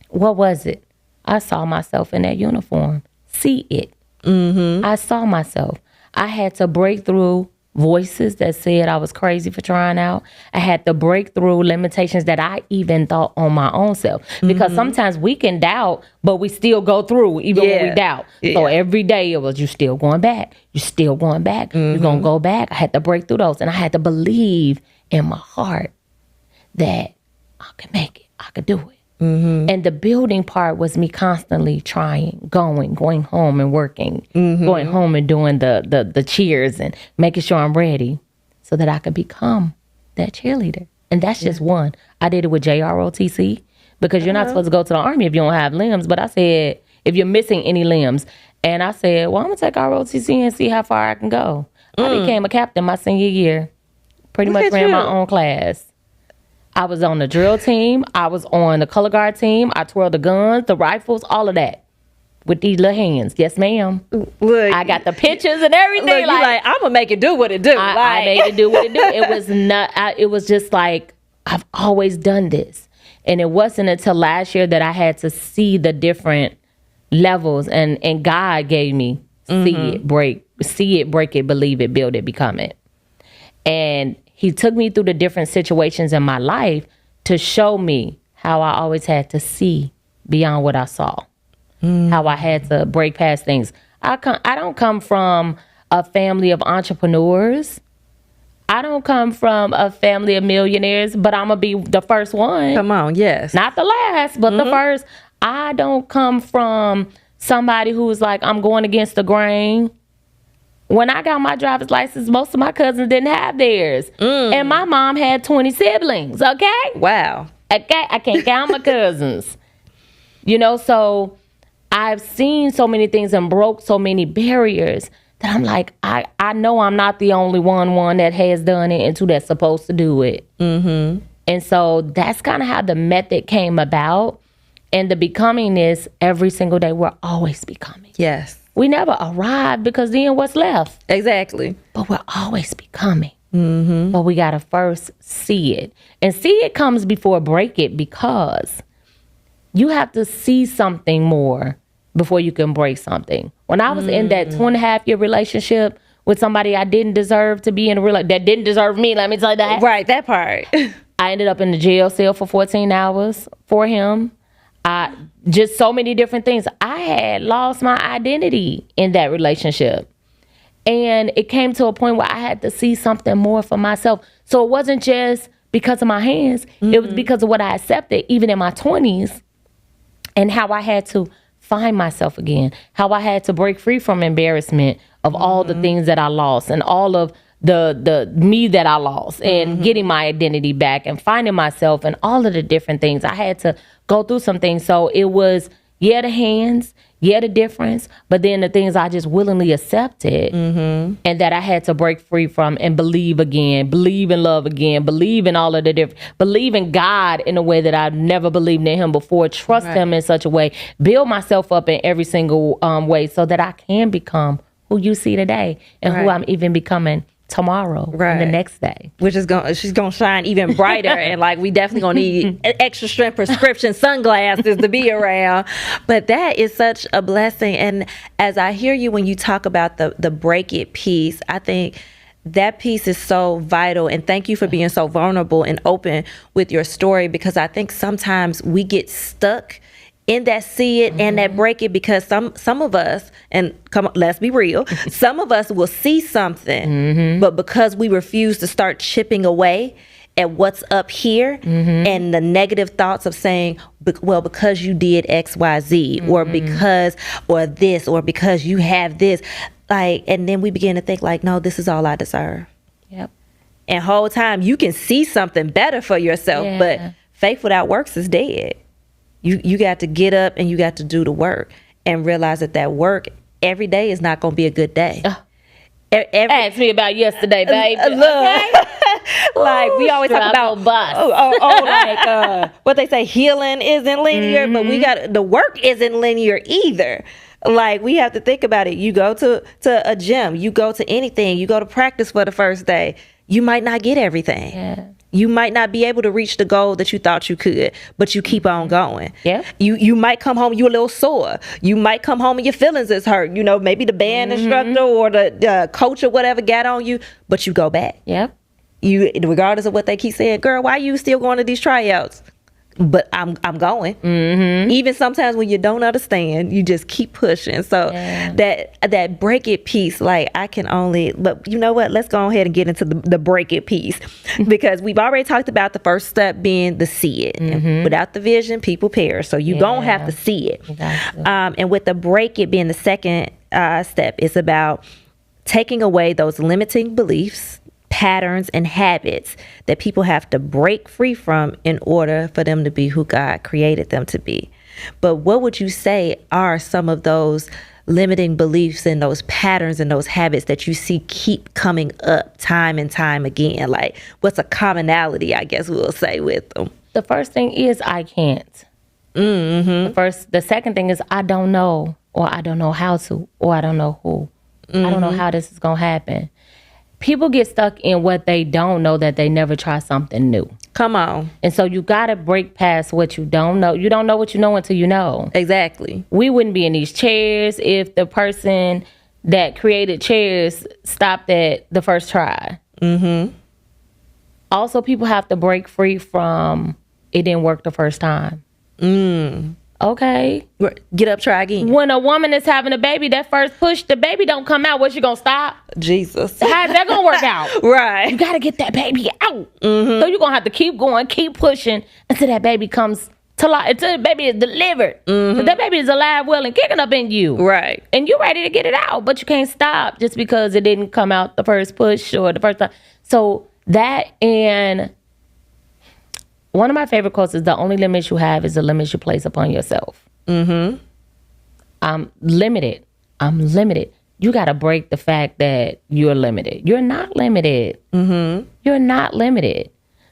what was it? I saw myself in that uniform. See it. I saw myself. I had to break through voices that said I was crazy for trying out. I had to break through limitations that I even thought on my own self. Because sometimes we can doubt, but we still go through even when we doubt. So every day it was, you still going back. You still going back. You're going to go back. I had to break through those. And I had to believe in my heart that I could make it. I could do it. And the building part was me constantly trying, going home and working, going home and doing the cheers and making sure I'm ready so that I could become that cheerleader. And that's just one. I did it with JROTC because you're not supposed to go to the Army if you don't have limbs. But I said, if you're missing any limbs, and I said, well, I'm going to take ROTC and see how far I can go. I became a captain my senior year. Pretty much ran my own class. I was on the drill team. I was on the color guard team. I twirled the guns, the rifles, all of that with these little hands. Yes, ma'am. Look, I got the pictures and everything. Look, like, I'm going to make it do what it do. I made it do what it do. It was not, it was just like, I've always done this. And it wasn't until last year that I had to see the different levels and God gave me see it, break it, believe it, build it, become it. And he took me through the different situations in my life to show me how I always had to see beyond what I saw, how I had to break past things. I don't come from a family of entrepreneurs. I don't come from a family of millionaires, but I'm going to be the first one. Come on, yes. Not the last, but the first. I don't come from somebody who was like, I'm going against the grain. When I got my driver's license, most of my cousins didn't have theirs. And my mom had 20 siblings, okay? Wow. Okay, I can't count my cousins. You know, so I've seen so many things and broke so many barriers that I'm like, I know I'm not the only one that has done it and two that's supposed to do it. And And so that's kind of how the method came about. And the becoming is every single day. We're always becoming. Yes. We never arrive because then what's left? Exactly. But we're always becoming. But we got to first see it. And see it comes before break it, because you have to see something more before you can break something. When I was in that 2.5-year relationship with somebody I didn't deserve to be in a relationship, that didn't deserve me, let me tell you that. Right, that part. I ended up in the jail cell for 14 hours for him. Just so many different things. I had lost my identity in that relationship. And it came to a point where I had to see something more for myself. So it wasn't just because of my hands. It was because of what I accepted, even in my 20s, and how I had to find myself again, how I had to break free from embarrassment of all the things that I lost and all of the me that I lost, and getting my identity back and finding myself and all of the different things. I had to go through some things. So it was, the hands, the difference, but then the things I just willingly accepted and that I had to break free from and believe again, believe in love again, believe in all of the different, believe in God in a way that I've never believed in him before, trust him in such a way, build myself up in every single way so that I can become who you see today and who I'm even becoming tomorrow and the next day, which is she's gonna shine even brighter. And like, we definitely gonna need extra strength prescription sunglasses to be around. But that is such a blessing. And as I hear you when you talk about the break it piece, I think that piece is so vital. And thank you for being so vulnerable and open with your story, because I think sometimes we get stuck in that see it and that break it, because some of us, and come on, let's be real, some of us will see something, but because we refuse to start chipping away at what's up here and the negative thoughts of saying, well, because you did X, Y, Z, or because, or this, or because you have this, like, and then we begin to think like, no, this is all I deserve. Yep. And whole time you can see something better for yourself, but faith without works is dead. You got to get up and you got to do the work and realize that work every day is not going to be a good day. Ask me about yesterday, baby. Like, we always talk about like what they say, healing isn't linear, but the work isn't linear either. Like, we have to think about it. You go to a gym, you go to anything, you go to practice for the first day, you might not get everything. Yeah. You might not be able to reach the goal that you thought you could, but you keep on going. Yeah. You might come home, you a little sore. You might come home and your feelings is hurt. You know, maybe the band instructor or the coach or whatever got on you, but you go back. Yep. You, regardless of what they keep saying, girl, why you still going to these tryouts? But I'm going. Even sometimes when you don't understand, you just keep pushing. So that break it piece, like, I can only, but you know what? Let's go ahead and get into the break it piece, because we've already talked about the first step being the see it. And without the vision, people perish. So you don't have to see it. Exactly. And with the break it being the second step, it's about taking away those limiting beliefs, patterns, and habits that people have to break free from in order for them to be who God created them to be. But what would you say are some of those limiting beliefs and those patterns and those habits that you see keep coming up time and time again? Like, what's a commonality, I guess we'll say, with them? The first thing is I can't. The second thing is I don't know, or I don't know how to, or I don't know who. I don't know how this is going to happen. People get stuck in what they don't know, that they never try something new. Come on. And so you got to break past what you don't know. You don't know what you know until you know. Exactly. We wouldn't be in these chairs if the person that created chairs stopped at the first try. Also, people have to break free from it didn't work the first time. Okay. Get up, try again. When a woman is having a baby, that first push, the baby don't come out. What, you gonna stop? Jesus. How's that gonna work out? Right. You gotta get that baby out. So you're gonna have to keep going, keep pushing until that baby comes to life, until the baby is delivered. But that baby is alive, well, and kicking up in you. Right. And you're ready to get it out, but you can't stop just because it didn't come out the first push or the first time. So that, and one of my favorite quotes is, the only limits you have is the limits you place upon yourself. I'm limited. You got to break the fact that you're limited. You're not limited. You're not limited.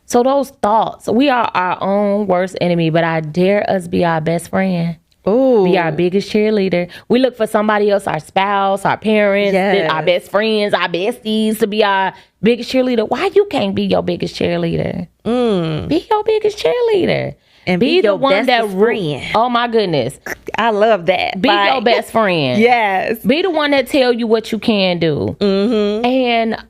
So those thoughts, we are our own worst enemy, but I dare us be our best friend. Ooh. Be our biggest cheerleader. We look for somebody else, our spouse, our parents, our best friends, our besties, to be our biggest cheerleader. Why you can't be your biggest cheerleader? Be your biggest cheerleader. And be the one that friend. Oh my goodness. I love that. Be your best friend. Yes. Be the one that tell you what you can do. And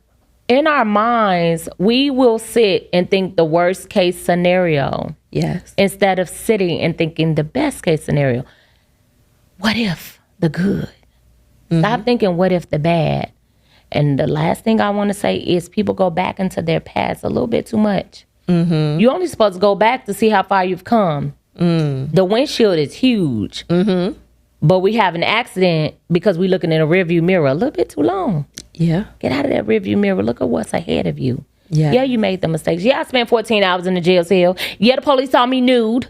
in our minds, we will sit and think the worst case scenario. Yes. Instead of sitting and thinking the best case scenario. What if the good? Stop thinking what if the bad. And the last thing I want to say is people go back into their past a little bit too much. You're only supposed to go back to see how far you've come. The windshield is huge. But we have an accident because we're looking in a rearview mirror a little bit too long. Yeah. Get out of that rearview mirror. Look at what's ahead of you. Yeah, you made the mistakes. Yeah, I spent 14 hours in the jail cell. Yeah, the police saw me nude.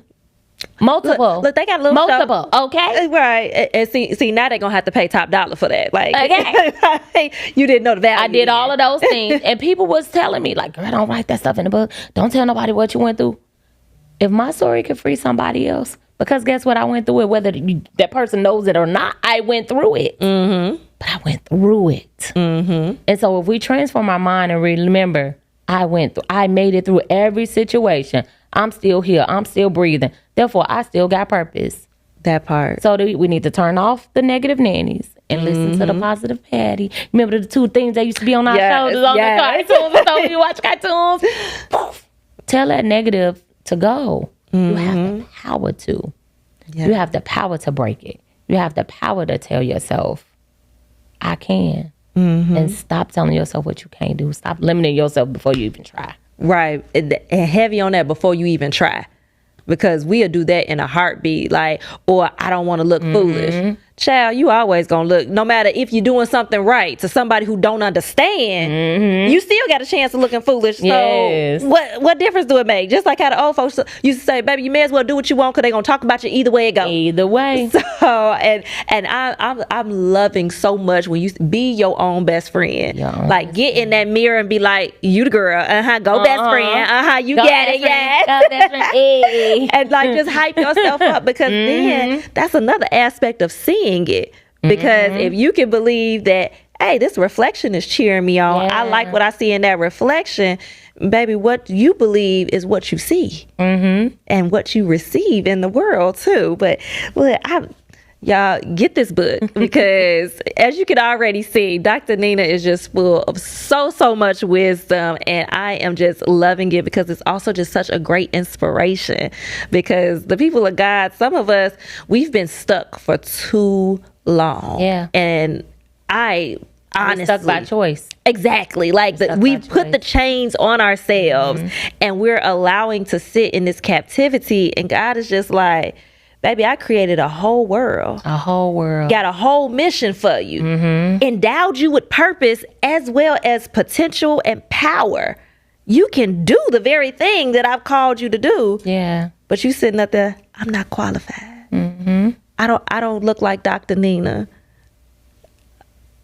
Multiple. Look, they got a little multiple. show. Okay. Right. And see, now they're going to have to pay top dollar for that. Like, okay. You didn't know the value. I did all of those things. And people was telling me, like, girl, don't write that stuff in the book. Don't tell nobody what you went through. If my story could free somebody else, because guess what? I went through it, whether that person knows it or not, I went through it. But I went through it. And so if we transform our mind and remember, I made it through every situation. I'm still here. I'm still breathing. Therefore, I still got purpose. That part. So we need to turn off the negative nannies and listen to the positive Patty. Remember the two things that used to be on our shoulders on the cartoons. So when you watch cartoons, poof, tell that negative to go. You have the power to. You have the power to break it. You have the power to tell yourself, I can. And stop telling yourself what you can't do. Stop limiting yourself before you even try. Right. And heavy on that before you even try. Because we'll do that in a heartbeat. Like, or I don't want to look foolish. Child, you always gonna look, no matter if you're doing something right to somebody who don't understand, you still got a chance of looking foolish. So what difference do it make? Just like how the old folks used to say, baby, you may as well do what you want because they're gonna talk about you either way it goes. Either way. So and I'm loving so much when you be your own best friend. Like get in that mirror and be like, you the girl, go best friend, you go got it, yeah. Go best friend. And like just hype yourself up because then that's another aspect of seeing it. Because if you can believe that, hey, this reflection is cheering me on. I like what I see in that reflection. Baby, what you believe is what you see. And what you receive in the world too. But y'all get this book because as you can already see, Dr. Nina is just full of so much wisdom, and I am just loving it because it's also just such a great inspiration. Because the people of God, some of us, we've been stuck for too long. And I honestly stuck by choice. Exactly. Like we put the chains on ourselves and we're allowing to sit in this captivity, and God is just like, baby, I created a whole world. A whole world. Got a whole mission for you. Endowed you with purpose as well as potential and power. You can do the very thing that I've called you to do. Yeah. But you sitting up there, I'm not qualified. I don't look like Dr. Nina.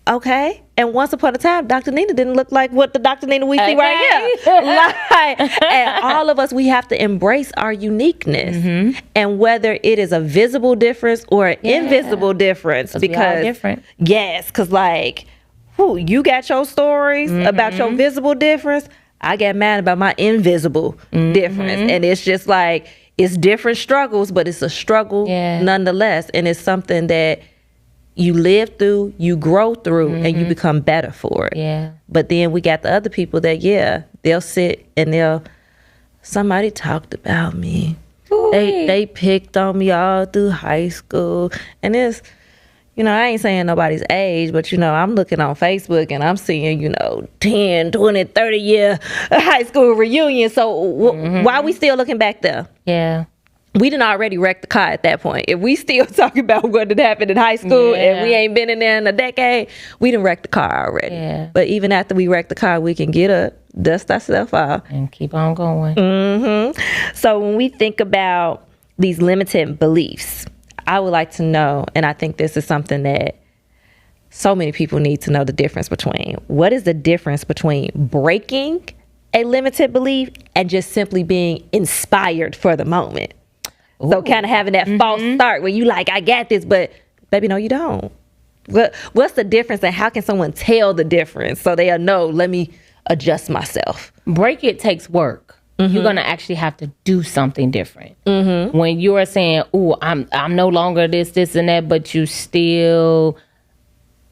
Okay. And once upon a time, Dr. Nina didn't look like what the Dr. Nina we see right here. And all of us, we have to embrace our uniqueness. And whether it is a visible difference or an invisible difference. Because we are different. Yes. Because like, you got your stories about your visible difference. I get mad about my invisible difference. And it's just like, it's different struggles, but it's a struggle nonetheless. And it's something that you live through, you grow through, and you become better for it. But then we got the other people that, they'll sit and somebody talked about me. They picked on me all through high school. And it's, I ain't saying nobody's age, but, I'm looking on Facebook and I'm seeing, 10, 20, 30 year high school reunion. So why are we still looking back there? We done already wrecked the car at that point. If we still talking about what had happened in high school and we ain't been in there in a decade, we done wrecked the car already. But even after we wreck the car, we can get up, dust ourselves off. And keep on going. So when we think about these limited beliefs, I would like to know, and I think this is something that so many people need to know the difference between. What is the difference between breaking a limited belief and just simply being inspired for the moment. Ooh. So kind of having that false start where you like, I got this, but baby, no, you don't. What's the difference, and how can someone tell the difference so they'll know, let me adjust myself? Break it takes work. You're going to actually have to do something different. When you are saying, "Ooh, I'm no longer this, and that," but you still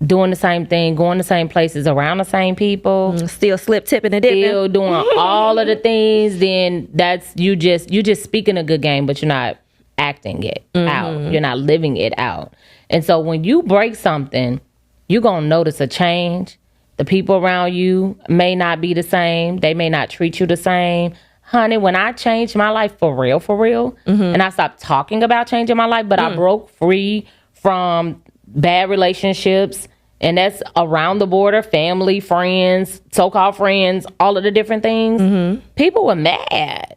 doing the same thing, going the same places, around the same people, still slip tipping and dipping, still doing all of the things, then that's you just speaking a good game, but you're not acting it out. You're not living it out. And so when you break something, you're going to notice a change. The people around you may not be the same. They may not treat you the same. Honey, when I changed my life for real, and I stopped talking about changing my life, but I broke free from bad relationships, and that's around the border, family, friends, so-called friends, all of the different things. People were mad.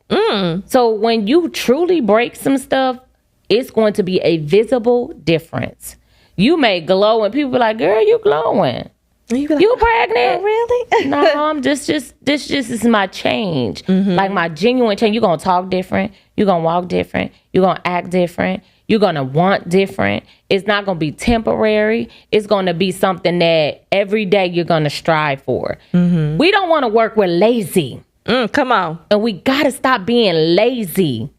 So when you truly break some stuff, it's going to be a visible difference. You may glow and people be like, girl, you glowing. You pregnant? Oh, really? No, this is my change. Like my genuine change. You're going to talk different. You're going to walk different. You're going to act different. You're going to want different. It's not going to be temporary. It's going to be something that every day you're going to strive for. We don't want to work with lazy. Come on. And we got to stop being lazy.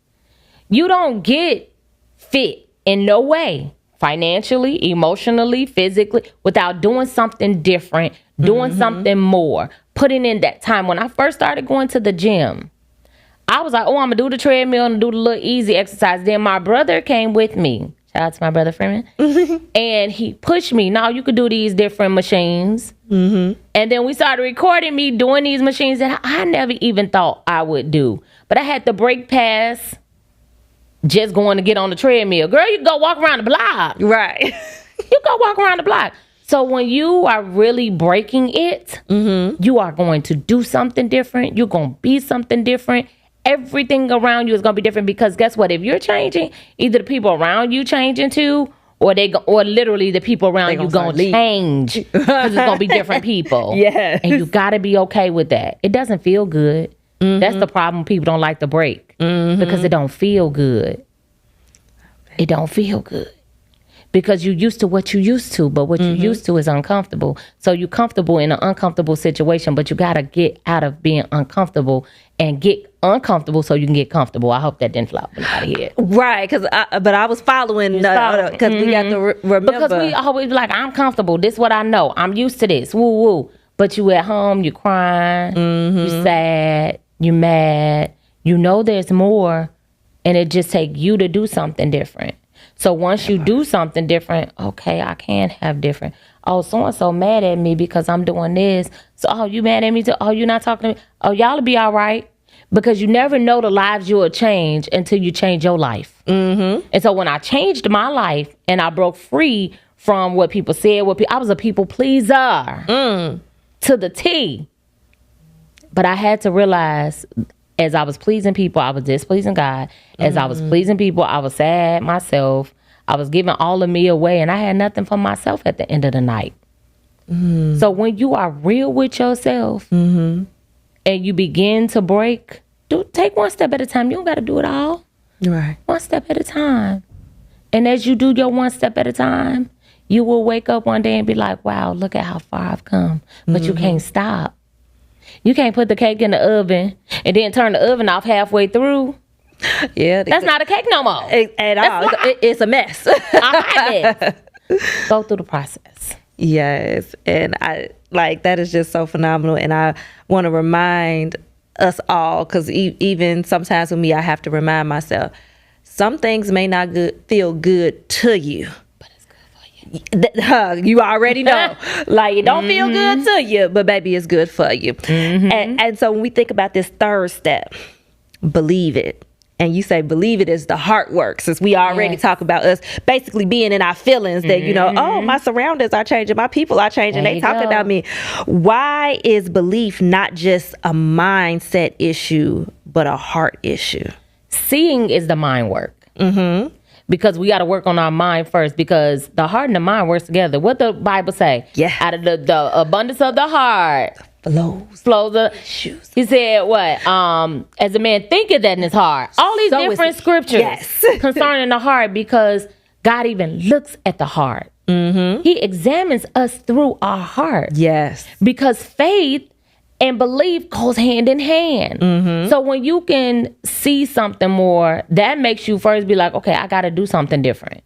You don't get fit in no way, financially, emotionally, physically, without doing something different, doing something more, putting in that time. When I first started going to the gym, I was like, oh, I'm going to do the treadmill and do the little easy exercise. Then my brother came with me. Shout out to my brother Freeman. And he pushed me. Now you could do these different machines. And then we started recording me doing these machines that I never even thought I would do. But I had to break past just going to get on the treadmill. Girl, you can go walk around the block. Right. You go walk around the block. So when you are really breaking it, you are going to do something different. You're going to be something different. Everything around you is going to be different, because guess what? If you're changing, either the people around you changing too, or literally the people around you going to change, because it's going to be different people. Yes. And you got to be okay with that. It doesn't feel good. That's the problem. People don't like to break because it don't feel good. It don't feel good because you used to what you used to, but what you used to is uncomfortable. So you're comfortable in an uncomfortable situation, but you got to get out of being uncomfortable and get uncomfortable so you can get comfortable. I hope that didn't fly up out of here. Right, but I was following because we got to remember. Because we always be like, I'm comfortable. This is what I know. I'm used to this. Woo woo. But you at home, you crying, you sad, you mad. You know there's more, and it just take you to do something different. So once you do something different, okay, I can have different. Oh, so-and-so mad at me because I'm doing this. So, oh, you mad at me too? Oh, you not talking to me? Oh, y'all will be all right. Because you never know the lives you will change until you change your life. And so when I changed my life and I broke free from what people said, I was a people pleaser to the T. But I had to realize, as I was pleasing people, I was displeasing God. As I was pleasing people, I was sad myself. I was giving all of me away, and I had nothing for myself at the end of the night. So when you are real with yourself and you begin to break, take one step at a time. You don't got to do it all. Right. One step at a time. And as you do your one step at a time, you will wake up one day and be like, wow, look at how far I've come. But you can't stop. You can't put the cake in the oven and then turn the oven off halfway through. Yeah. That's not a cake no more. At all. It's a mess. Go through the process. Yes. And that is just so phenomenal. And I want to remind us all, because even sometimes with me, I have to remind myself, some things may not feel good to you. You already know. Like, it don't feel good to you, but baby, it's good for you. And so when we think about this third step, believe it. And you say believe it is the heart work, since we already talk about us basically being in our feelings that, oh, my surroundings are changing, my people are changing, they talking about me. Why is belief not just a mindset issue, but a heart issue? Seeing is the mind work. Because we got to work on our mind first, because the heart and the mind works together. What the Bible say? Yeah. Out of the abundance of the heart, flows. He said, what? As a man thinketh that in his heart. All these different scriptures concerning the heart, because God even looks at the heart. Mm-hmm. He examines us through our heart. Yes. Because faith and belief goes hand in hand. Mm-hmm. So when you can see something more, that makes you first be like, okay, I got to do something different.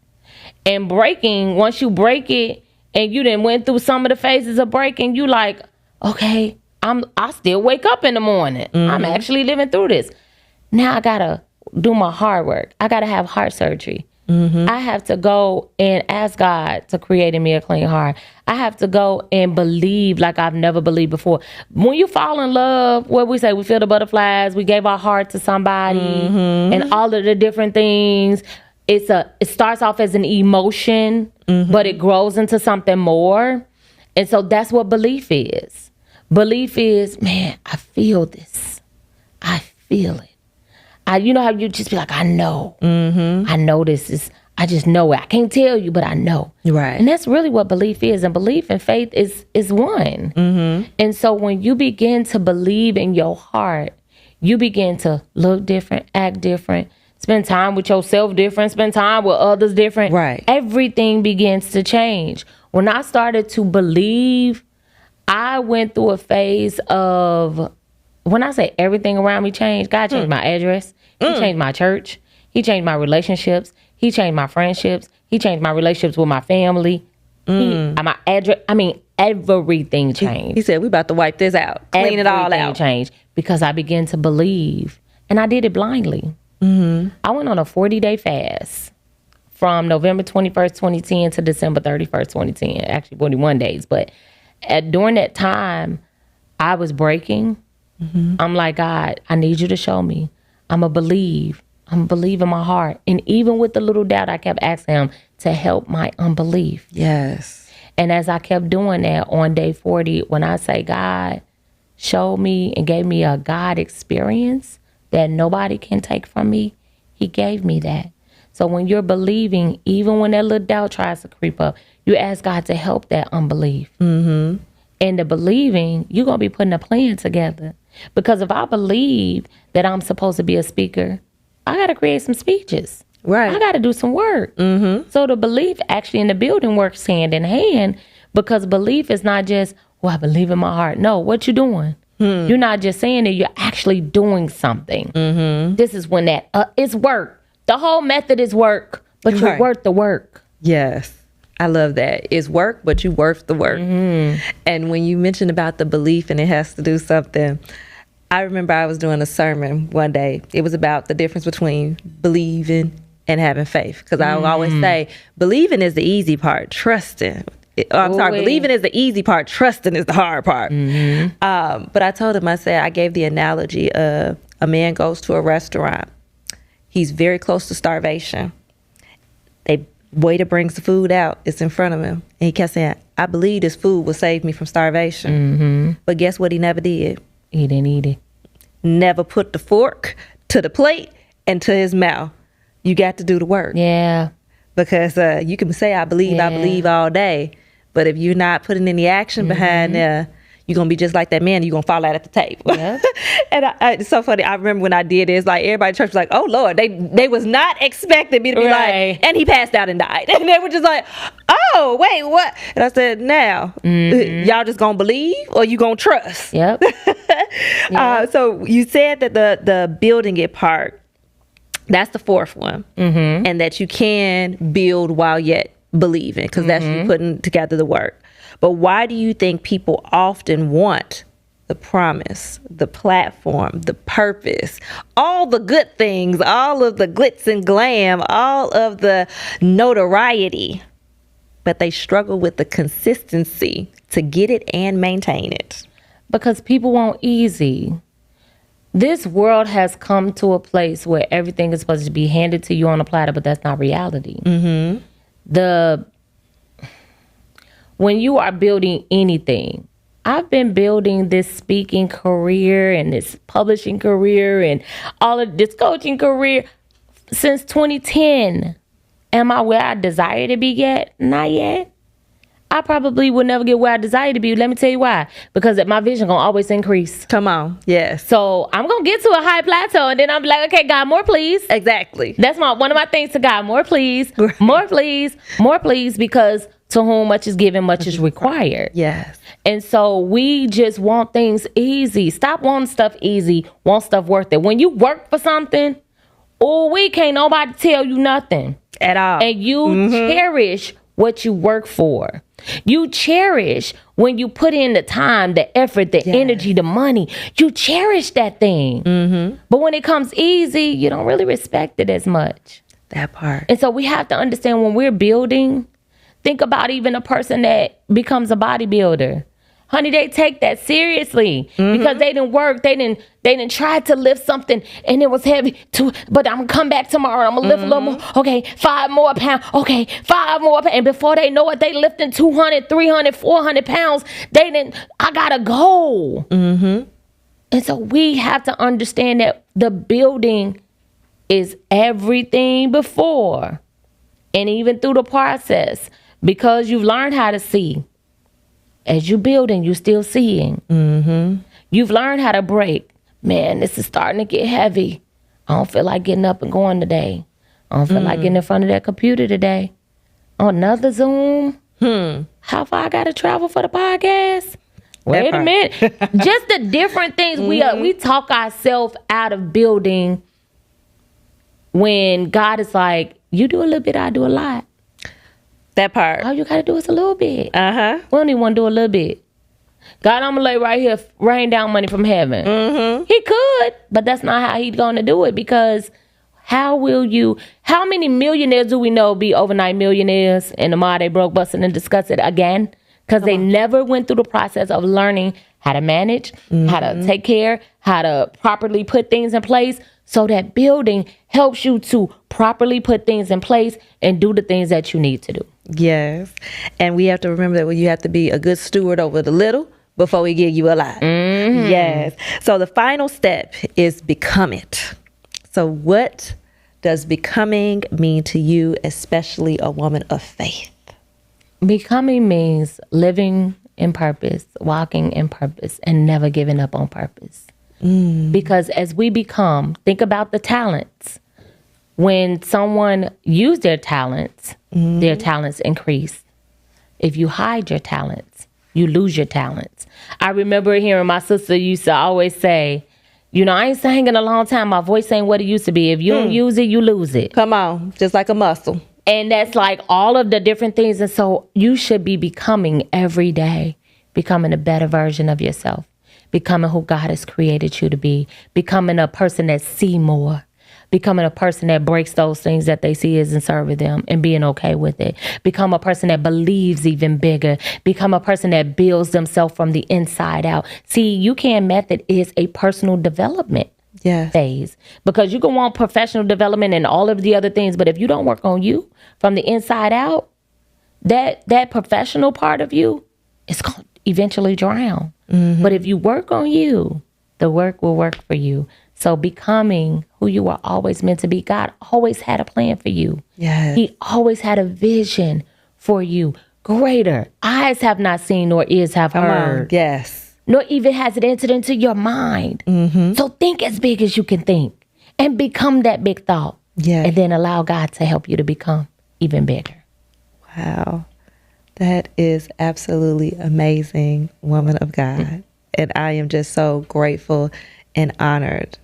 And breaking, once you break it and you done went through some of the phases of breaking, you like, okay, I still wake up in the morning. Mm-hmm. I'm actually living through this. Now I got to do my hard work. I got to have heart surgery. Mm-hmm. I have to go and ask God to create in me a clean heart. I have to go and believe like I've never believed before. When you fall in love, what we say, we feel the butterflies, we gave our heart to somebody, and all of the different things. It starts off as an emotion, but it grows into something more. And so that's what belief is. Belief is, man, I feel this. I feel it. You know how you just be like, I know. Mm-hmm. I know this is, I just know it. I can't tell you, but I know. Right. And that's really what belief is. And belief and faith is one. Mm-hmm. And so when you begin to believe in your heart, you begin to look different, act different, spend time with yourself different, spend time with others different. Right. Everything begins to change. When I started to believe, I went through a phase of, when I say everything around me changed, God changed my address. He changed my church. He changed my relationships. He changed my friendships. He changed my relationships with my family. My address. I mean, everything changed. He said, we about to wipe this out. Clean it all out. Everything changed because I began to believe. And I did it blindly. Mm-hmm. I went on a 40-day fast from November 21st, 2010 to December 31st, 2010. Actually, 41 days. But during that time, I was breaking. Mm-hmm. I'm like, God, I need you to show me. I'm going to believe. I'm going to believe in my heart. And even with the little doubt, I kept asking him to help my unbelief. Yes. And as I kept doing that on day 40, when I say God showed me and gave me a God experience that nobody can take from me, he gave me that. So when you're believing, even when that little doubt tries to creep up, you ask God to help that unbelief. Mm-hmm. And the believing, you're going to be putting a plan together. Because if I believe that I'm supposed to be a speaker, I got to create some speeches. Right. I got to do some work. Mm-hmm. So the belief actually in the building works hand in hand, because belief is not just, well, I believe in my heart. No, what you doing? You're not just saying it, you're actually doing something. Mm-hmm. This is when that, it's work. The whole method is work, but you're worth the work. Yes. I love that. It's work, but you worth the work. Mm-hmm. And when you mentioned about the belief and it has to do something, I remember I was doing a sermon one day. It was about the difference between believing and having faith. Because I always say, believing is the easy part. Trusting. Believing is the easy part. Trusting is the hard part. Mm-hmm. But I told him, I gave the analogy of a man goes to a restaurant. He's very close to starvation. Waiter brings the food out. It's in front of him. And he kept saying, I believe this food will save me from starvation. Mm-hmm. But guess what he never did? He didn't eat it. Never put the fork to the plate and to his mouth. You got to do the work. Yeah. Because you can say, I believe all day. But if you're not putting any action behind there, you're going to be just like that man. You're going to fall out at the table. Yep. And it's so funny. I remember when I did it, it's like everybody in church was like, oh, Lord, they was not expecting me to be like, and he passed out and died. And they were just like, oh, wait, what? And I said, now, y'all just going to believe or you going to trust? Yep. So you said that the building it part, that's the fourth one. Mm-hmm. And that you can build while yet believing, because that's you putting together the work. But why do you think people often want the promise, the platform, the purpose, all the good things, all of the glitz and glam, all of the notoriety, but they struggle with the consistency to get it and maintain it? Because people want easy. This world has come to a place where everything is supposed to be handed to you on a platter, but that's not reality. Mm-hmm. When you are building anything, I've been building this speaking career and this publishing career and all of this coaching career since 2010. Am I where I desire to be yet? Not yet. I probably would never get where I desire to be. Let me tell you why. Because my vision gonna always increase. Come on. Yes. So I'm gonna get to a high plateau, and then I'm like, okay, God, more please. Exactly. That's one of my things to God. More please. More please. More please. Because to whom much is given, much is required. Yes. And so we just want things easy. Stop wanting stuff easy. Want stuff worth it. When you work for something, we can't nobody tell you nothing at all. And you cherish what you work for. You cherish when you put in the time, the effort, the energy, the money. You cherish that thing. But when it comes easy, you don't really respect it as much. That part. And so we have to understand when we're building, think about even a person that becomes a bodybuilder. Honey, they take that seriously because they didn't work. They didn't try to lift something and it was heavy but I'm gonna come back tomorrow. I'm gonna lift a little more. Okay, 5 more pounds. Okay, 5 more pounds. And before they know it, they lifting 200, 300, 400 pounds. I got a goal. And so we have to understand that the building is everything before and even through the process, because you've learned how to see. As you building, you still seeing. You've learned how to break. Man, this is starting to get heavy. I don't feel like getting up and going today. I don't feel like getting in front of that computer today. Another Zoom. How far I got to travel for the podcast? Wait a minute. Just the different things. We talk ourselves out of building when God is like, you do a little bit, I do a lot. That part. All you got to do is a little bit. We don't even want to do a little bit. God, I'm going to lay right here, rain down money from heaven. He could, but that's not how he's going to do it, because how many millionaires do we know be overnight millionaires and tomorrow they broke, busting, and discuss it again? Because they never went through the process of learning how to manage, how to take care, how to properly put things in place. So that building helps you to properly put things in place and do the things that you need to do. Yes. And we have to remember that you have to be a good steward over the little before we give you a lot. Yes. So the final step is become it. So what does becoming mean to you, especially a woman of faith? Becoming means living in purpose, walking in purpose, and never giving up on purpose. Because as we become, think about the talents. When someone used their talents increase. If you hide your talents, you lose your talents. I remember hearing my sister used to always say, I ain't singing a long time. My voice ain't what it used to be. If you don't use it, you lose it. Come on, just like a muscle. And that's like all of the different things. And so you should be becoming every day, becoming a better version of yourself. Becoming who God has created you to be, becoming a person that see more, becoming a person that breaks those things that they see isn't serving them and being okay with it. Become a person that believes even bigger. Become a person that builds themselves from the inside out. See, UCAN Method is a personal development phase, because you can want professional development and all of the other things, but if you don't work on you from the inside out, that professional part of you is going to eventually drown. But if you work on you, the work will work for you. So becoming who you are always meant to be. God always had a plan for you. Yes. He always had a vision for you. Greater. Eyes have not seen, nor ears have heard. Yes. Nor even has it entered into your mind. So think as big as you can think and become that big thought. Yes. And then allow God to help you to become even bigger. Wow. That is absolutely amazing, woman of God. And I am just so grateful and honored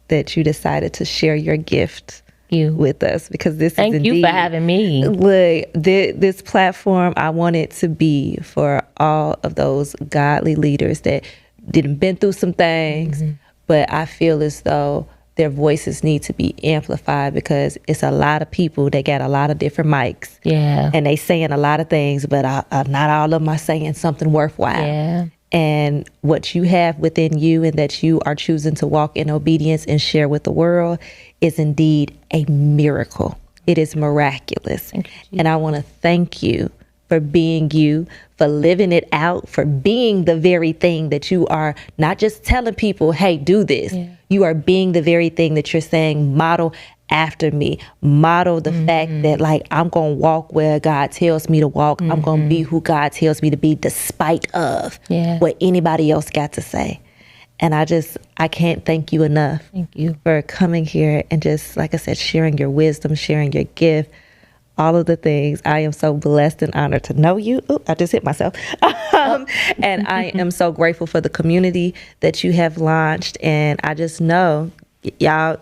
that you decided to share your gift with us, because this Thank is indeed, you for having me. Look, this platform, I want it to be for all of those godly leaders that didn't been through some things, but I feel as though their voices need to be amplified, because it's a lot of people that got a lot of different mics. Yeah. And they saying a lot of things, but not all of them are saying something worthwhile. Yeah. And what you have within you and that you are choosing to walk in obedience and share with the world is indeed a miracle. It is miraculous. And I want to thank you for being you, for living it out, for being the very thing that you are, not just telling people, hey, do this. You are being the very thing that you're saying, model after me, model the fact that like I'm going to walk where God tells me to walk. I'm going to be who God tells me to be despite of what anybody else got to say. And I can't thank you enough. Thank you for coming here and just, like I said, sharing your wisdom, sharing your gift, all of the things. I am so blessed and honored to know you. Ooh, I just hit myself. And I am so grateful for the community that you have launched. And I just know y'all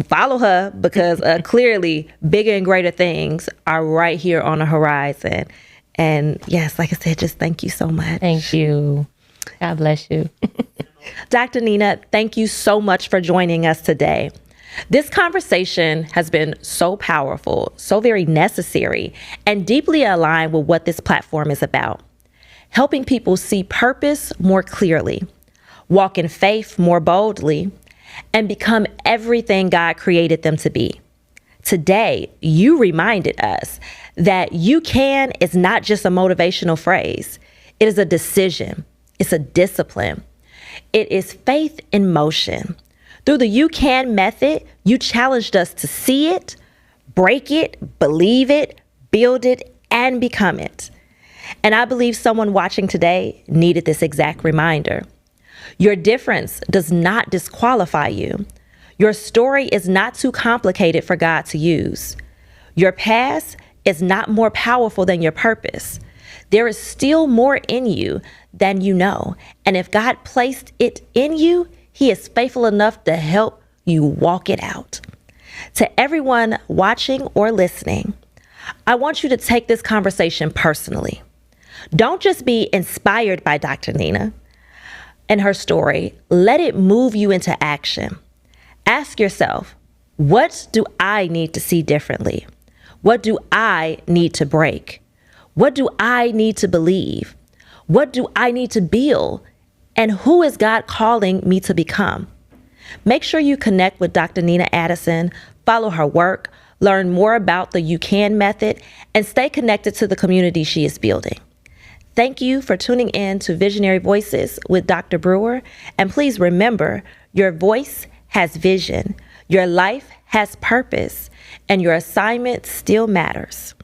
follow her because clearly bigger and greater things are right here on the horizon. And yes, like I said, just thank you so much. Thank you. God bless you. Dr. Nina, thank you so much for joining us today. This conversation has been so powerful, so very necessary, and deeply aligned with what this platform is about. Helping people see purpose more clearly, walk in faith more boldly, and become everything God created them to be. Today, you reminded us that you can is not just a motivational phrase. It is a decision. It's a discipline. It is faith in motion. Through the You Can method, you challenged us to see it, break it, believe it, build it, and become it. And I believe someone watching today needed this exact reminder. Your difference does not disqualify you. Your story is not too complicated for God to use. Your past is not more powerful than your purpose. There is still more in you than you know. And if God placed it in you, He is faithful enough to help you walk it out. To everyone watching or listening, I want you to take this conversation personally. Don't just be inspired by Dr. Nina and her story. Let it move you into action. Ask yourself, what do I need to see differently? What do I need to break? What do I need to believe? What do I need to build? And who is God calling me to become? Make sure you connect with Dr. Nina Addison, follow her work, learn more about the You Can method, and stay connected to the community she is building. Thank you for tuning in to Visionary Voices with Dr. Brewer. And please remember, your voice has vision, your life has purpose, and your assignment still matters.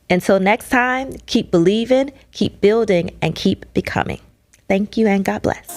Until next time, keep believing, keep building, and keep becoming. Thank you and God bless.